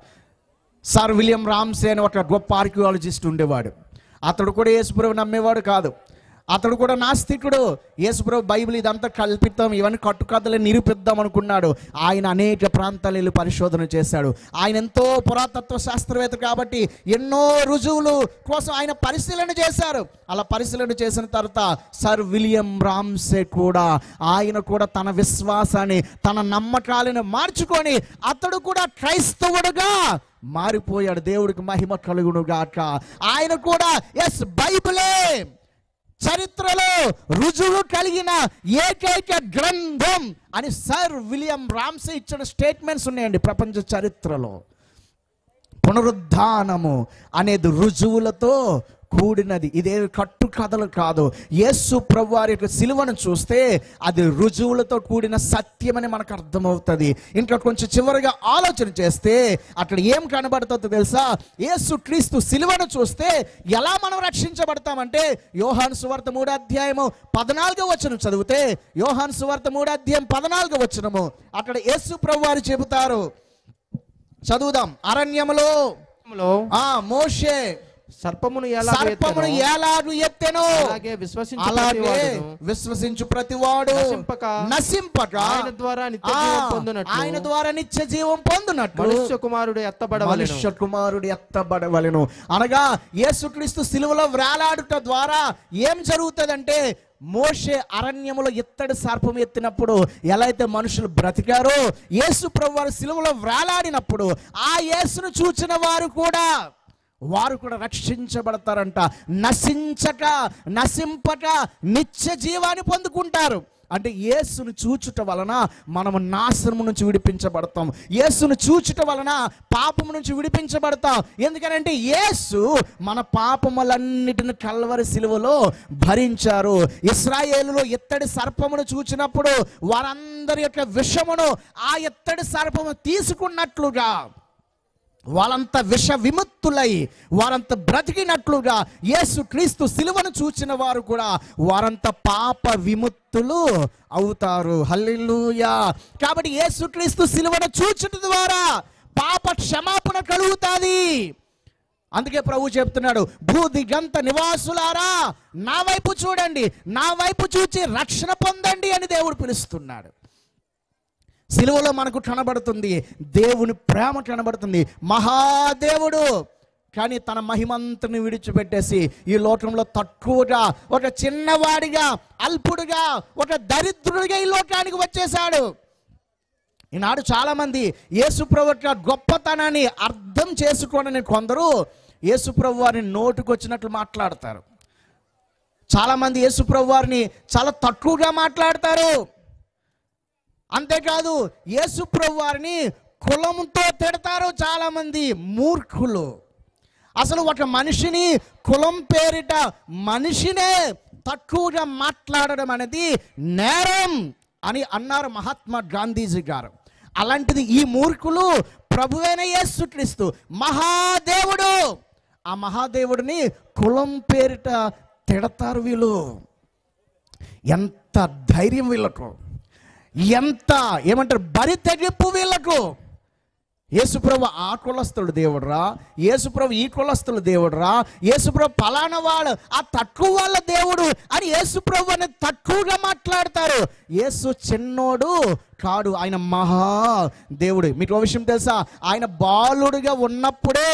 సర్ విలియం రామ్సే అని ఒక గొప్ప ఆర్కియాలజిస్ట్ ఉండేవాడు. అతడు కూడా యేసుప్రభు నమ్మేవాడు కాదు. అతడు కూడా నాస్తికుడు. యేసుప్రభు బైబిల్ ఇదంతా కల్పిద్దాం, ఇవన్నీ కట్టుకథలని నిరూపిద్దాం అనుకున్నాడు. ఆయన అనేక ప్రాంతాలు వెళ్ళి పరిశోధన చేశాడు. ఆయన ఎంతో పురాతత్వ శాస్త్రవేత్త కాబట్టి ఎన్నో రుజువులు కోసం ఆయన పరిశీలన చేశారు. అలా పరిశీలన చేసిన తర్వాత సర్ విలియం రామ్సే కూడా ఆయన కూడా తన విశ్వాసాన్ని తన నమ్మకాలను మార్చుకొని అతడు కూడా క్రైస్తవుడుగా మారిపోయాడు. దేవుడికి మహిమ కలుగును గాక. ఆయన కూడా ఎస్ బైబిలే చరిత్రలో రుజువు కలిగిన ఏకైక గ్రంథం అని సర్ విలియం రామ్సే ఇచ్చిన స్టేట్మెంట్స్ ఉన్నాయండి ప్రపంచ చరిత్రలో. పునరుద్ధానము అనేది రుజువులతో కూడినది, ఇదేవి కట్టు కథలు కాదు. యేసు ప్రభు వారి యొక్క సిలువను చూస్తే అది రుజువులతో కూడిన సత్యమని మనకు అర్థమవుతుంది. ఇంకా కొంచెం చివరిగా ఆలోచన చేస్తే అక్కడ ఏం కనబడుతుందో తెలుసా? యేసు క్రీస్తు సిలువను చూస్తే ఎలా మనం రక్షించబడతామంటే యోహాను సువార్త 3వ అధ్యాయము 14వ వచనం చదివితే, యోహాను సువార్త 3వ అధ్యాయం 14వ వచనము అక్కడ యేసు ప్రభు వారు చెబుతారు, చదువుదాం. అరణ్యములో మోషే సర్పమును ఎలాగు ఎత్తెనో అలాగే విశ్వసించు ప్రతివాడు నశింపక ఆయన ద్వారా నిత్య జీవం పొందునట్లు మనుష్య కుమారుడు ఎత్తబడవలెను. అనగా యేసుక్రీస్తు సిలువలో వేలాడుట ద్వారా ఏం జరుగుతుందంటే, మోషే అరణ్యములో ఇత్తడి సర్పం ఎత్తినప్పుడు ఎలా అయితే మనుషులు బ్రతికారో, యేసు ప్రభువు వారు సిలువలో వేలాడినప్పుడు ఆ యేసును చూచిన వారు కూడా రక్షించబడతారంట. నశింపక నిత్య జీవాన్ని పొందుకుంటారు. అంటే యేసును చూచుట వలన మనము నాశనము నుంచి విడిపించబడతాం. యేసును చూచుట వలన పాపము నుంచి విడిపించబడతాం. ఎందుకనంటే యేసు మన పాపములన్నిటిని కల్వరి సిలువలో భరించారు. ఇశ్రాయేలులో ఇత్తడి సర్పమును చూచినప్పుడు వారందరి యొక్క విషమును ఆ ఇత్తడి సర్పము తీసుకున్నట్లుగా వాళ్ళంతా విష విముక్తులై వారంతా బ్రతికినట్లుగా యేసు క్రీస్తు సిలువను చూచిన వారు కూడా వారంతా పాప విముక్తులు అవుతారు. హల్లెలూయా. కాబట్టి యేసు క్రీస్తు సిలువను చూచుట ద్వారా పాప క్షమాపణ కలుగుతుంది. అందుకే ప్రభు చెప్తున్నాడు, భూదిగంత నివాసులారా నా వైపు చూడండి, నా వైపు చూచి రక్షణ పొందండి అని దేవుడు పిలుస్తున్నాడు. సిలువలో మనకు కనబడుతుంది దేవుని ప్రేమ కనబడుతుంది. మహాదేవుడు కానీ తన మహిమంతని విడిచిపెట్టేసి ఈ లోకంలో తక్కువగా, ఒక చిన్నవాడిగా, అల్పుడుగా, ఒక దరిద్రుడిగా ఈ లోకానికి వచ్చేసాడు. ఈనాడు చాలామంది యేసుప్రభు యొక్క గొప్పతనాన్ని అర్థం చేసుకోనని కొందరు యేసుప్రభు వారిని నోటుకొచ్చినట్లు మాట్లాడతారు. చాలామంది యేసుప్రభు వారిని చాలా తక్కువగా మాట్లాడతారు. అంతేకాదు యేసుప్రభు వారిని కులంతో తిడతారు చాలామంది మూర్ఖులు. అసలు ఒక మనిషిని కులం పేరిట మనిషినే తక్కువగా మాట్లాడడం అనేది నేరం అని అన్నారు మహాత్మా గాంధీజీ గారు. అలాంటిది ఈ మూర్ఖులు ప్రభువైన యేసుక్రీస్తు మహాదేవుడు, ఆ మహాదేవుడిని కులం పేరిట తిడతారు. వీళ్ళు ఎంత ధైర్యం వీళ్ళకు, ఎంత ఏమంటారు బరి తెగింపు వీళ్ళకు. యేసుప్రభు ఆ కులస్తుడు దేవుడురా, యేసుప్రభు ఈ కులస్తుడు దేవుడురా, యేసుప్రభు పలానా వాడు, ఆ తక్కువ వాళ్ళ దేవుడు అని యేసుప్రభు అని తక్కువగా మాట్లాడతారు. యేసు చిన్నోడు కాడు, ఆయన మహా దేవుడు. మీకు ఒక విషయం తెలుసా? ఆయన బాలుడుగా ఉన్నప్పుడే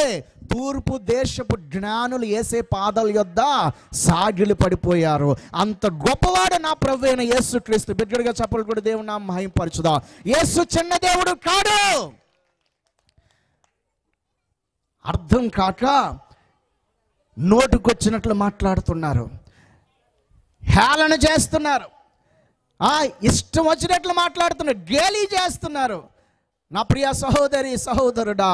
తూర్పు దేశపు జ్ఞానులు యేసే పాదాల యొద్ద సాగిలి పడిపోయారు. అంత గొప్పవాడు నా ప్రభు అయిన యేసుక్రీస్తు. బిడ్డగా చెప్పలు కూడా దేవుడు నా మహింపరచుదా. యేసు చిన్న దేవుడు కాడు. అర్థం కాక నోటుకొచ్చినట్లు మాట్లాడుతున్నారు, హేళన చేస్తున్నారు, ఇష్టం వచ్చినట్లు మాట్లాడుతున్నారు, గేలి చేస్తున్నారు. నా ప్రియ సహోదరి సహోదరుడా,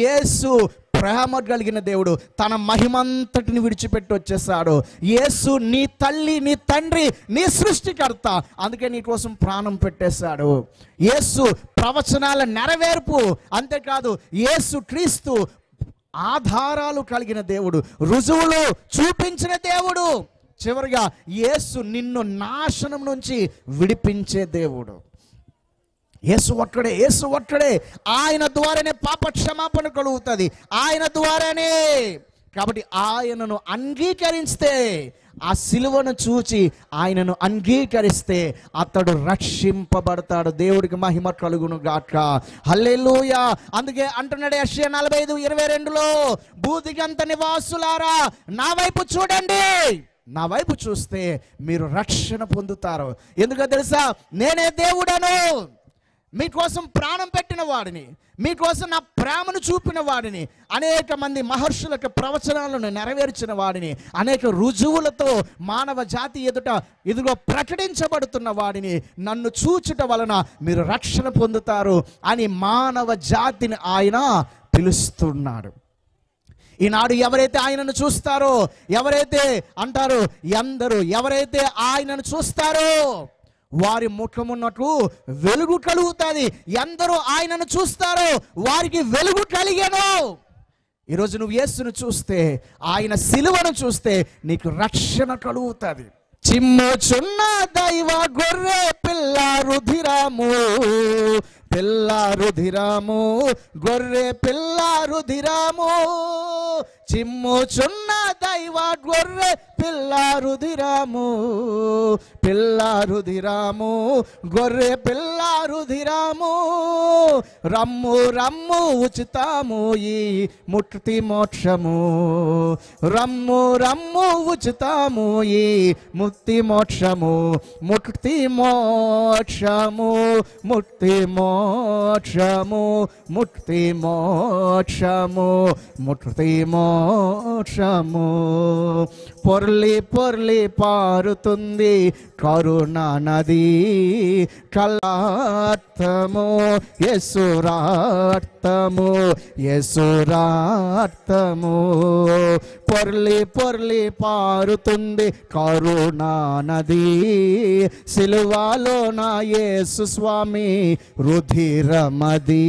యేసు ప్రేమ కలిగిన దేవుడు తన మహిమంతటిని విడిచిపెట్టి వచ్చేసాడు. యేసు నీ తల్లి, నీ తండ్రి, నీ సృష్టికర్త, అందుకే నీ కోసం ప్రాణం పెట్టేశాడు. యేసు ప్రవచనాల నెరవేర్పు. అంతేకాదు యేసు క్రీస్తు ఆధారాలు కలిగిన దేవుడు, రుజువులు చూపించిన దేవుడు. చివరిగా యేసు నిన్ను నాశనం నుంచి విడిపించే దేవుడు. యేసు ఒక్కడే, యేసు ఒక్కడే. ఆయన ద్వారానే పాప క్షమాపణ కలుగుతుంది, ఆయన ద్వారానే. కాబట్టి ఆయనను అంగీకరిస్తే, ఆ సిలువను చూచి ఆయనను అంగీకరిస్తే అతడు రక్షింపబడతాడు. దేవుడికి మహిమ కలుగును గాక. హల్లెలూయా. అందుకే అంటున్నాడు యెషయా 45:22లో, భూదిగంత నివాసులారా నా వైపు చూడండి, నా వైపు చూస్తే మీరు రక్షణ పొందుతారు. ఎందుకో తెలుసా? నేనే దేవుడను, మీకోసం ప్రాణం పెట్టిన వాడిని, మీకోసం నా ప్రేమను చూపిన వాడిని, అనేక మంది మహర్షులకు ప్రవచనాలను నెరవేర్చిన వాడిని, అనేక రుజువులతో మానవ జాతి ఎదుట ఇదిగో ప్రకటించబడుతున్న వాడిని, నన్ను చూచుట వలన మీరు రక్షణ పొందుతారు అని మానవ జాతిని ఆయన పిలుస్తున్నాడు. ఈనాడు ఎవరైతే ఆయనను చూస్తారో, ఎవరైతే అంటారో ఎందరూ, ఎవరైతే ఆయనను చూస్తారో వారి ముఖమున్నకు వెలుగు కలుగుతుంది. ఎందరూ ఆయనను చూస్తారో వారికి వెలుగు కలిగేను. ఈరోజు నువ్వు యేసును చూస్తే, ఆయన సిలువను చూస్తే నీకు రక్షణ కలుగుతుంది. చిమ్ముచున్న దైవ గొర్రె పిల్ల రుధిరము, పిల్ల రుధిరము, గొర్రె పిల్ల రుధిరము, చిమ్ముచున్న దైవ గొర్రె పిల్ల రుధిరము, పిల్ల రుధిరము, గొర్రె పిల్ల రుధిరము, రమ్ము రమ్ము ఉచితము ఈ ముక్తి మోక్షము, రమ్ము రమ్ము ఉచితము ఈ ముక్తి మోక్షము, ముక్తి మోక్షము, ముక్తి మోక్షము, ముక్తి మోక్షము, ముక్తి మోక్షము. పొర్లి పొర్లి పారుతుంది కరుణ నది, కల్లార్థము యేసురార్థము, యేసురార్థము. పొర్లి పొర్లి పారుతుంది కరుణ నది, సిలువలో నా యేసు స్వామి రుధిరమది.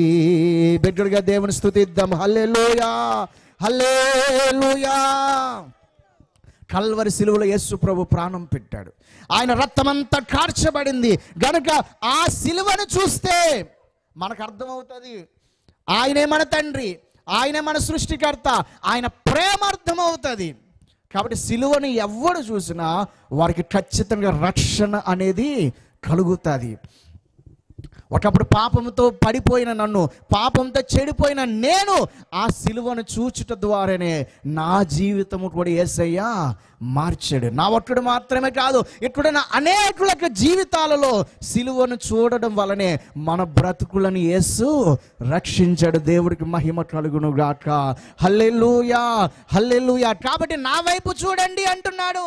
బిడ్డలుగా దేవుని స్తుతిద్దాం. హల్లెలూయా, హల్లెలూయా. కల్వరి సిలువలో యేసు ప్రభు ప్రాణం పెట్టాడు, ఆయన రక్తమంతా కార్చబడింది గనుక ఆ సిలువను చూస్తే మనకు అర్థమవుతుంది ఆయనే మన తండ్రి, ఆయనే మన సృష్టికర్త, ఆయన ప్రేమ అర్థమవుతుంది. కాబట్టి సిలువను ఎవరు చూసినా వారికి ఖచ్చితంగా రక్షణ అనేది కలుగుతుంది. ఒకప్పుడు పాపంతో పడిపోయిన నన్ను, పాపంతో చెడిపోయిన నేను ఆ సిలువను చూచుట ద్వారానే నా జీవితము కూడా యేసయ్య మార్చాడు. నా ఒక్కడు మాత్రమే కాదు, ఇక్కడున్న అనేకుల జీవితాలలో సిలువను చూడడం వలనే మన బ్రతుకులను యేసు రక్షించాడు. దేవుడికి మహిమ కలుగును గాక. హల్లెలూయా, హల్లెలూయా. కాబట్టి నా వైపు చూడండి అంటున్నాడు.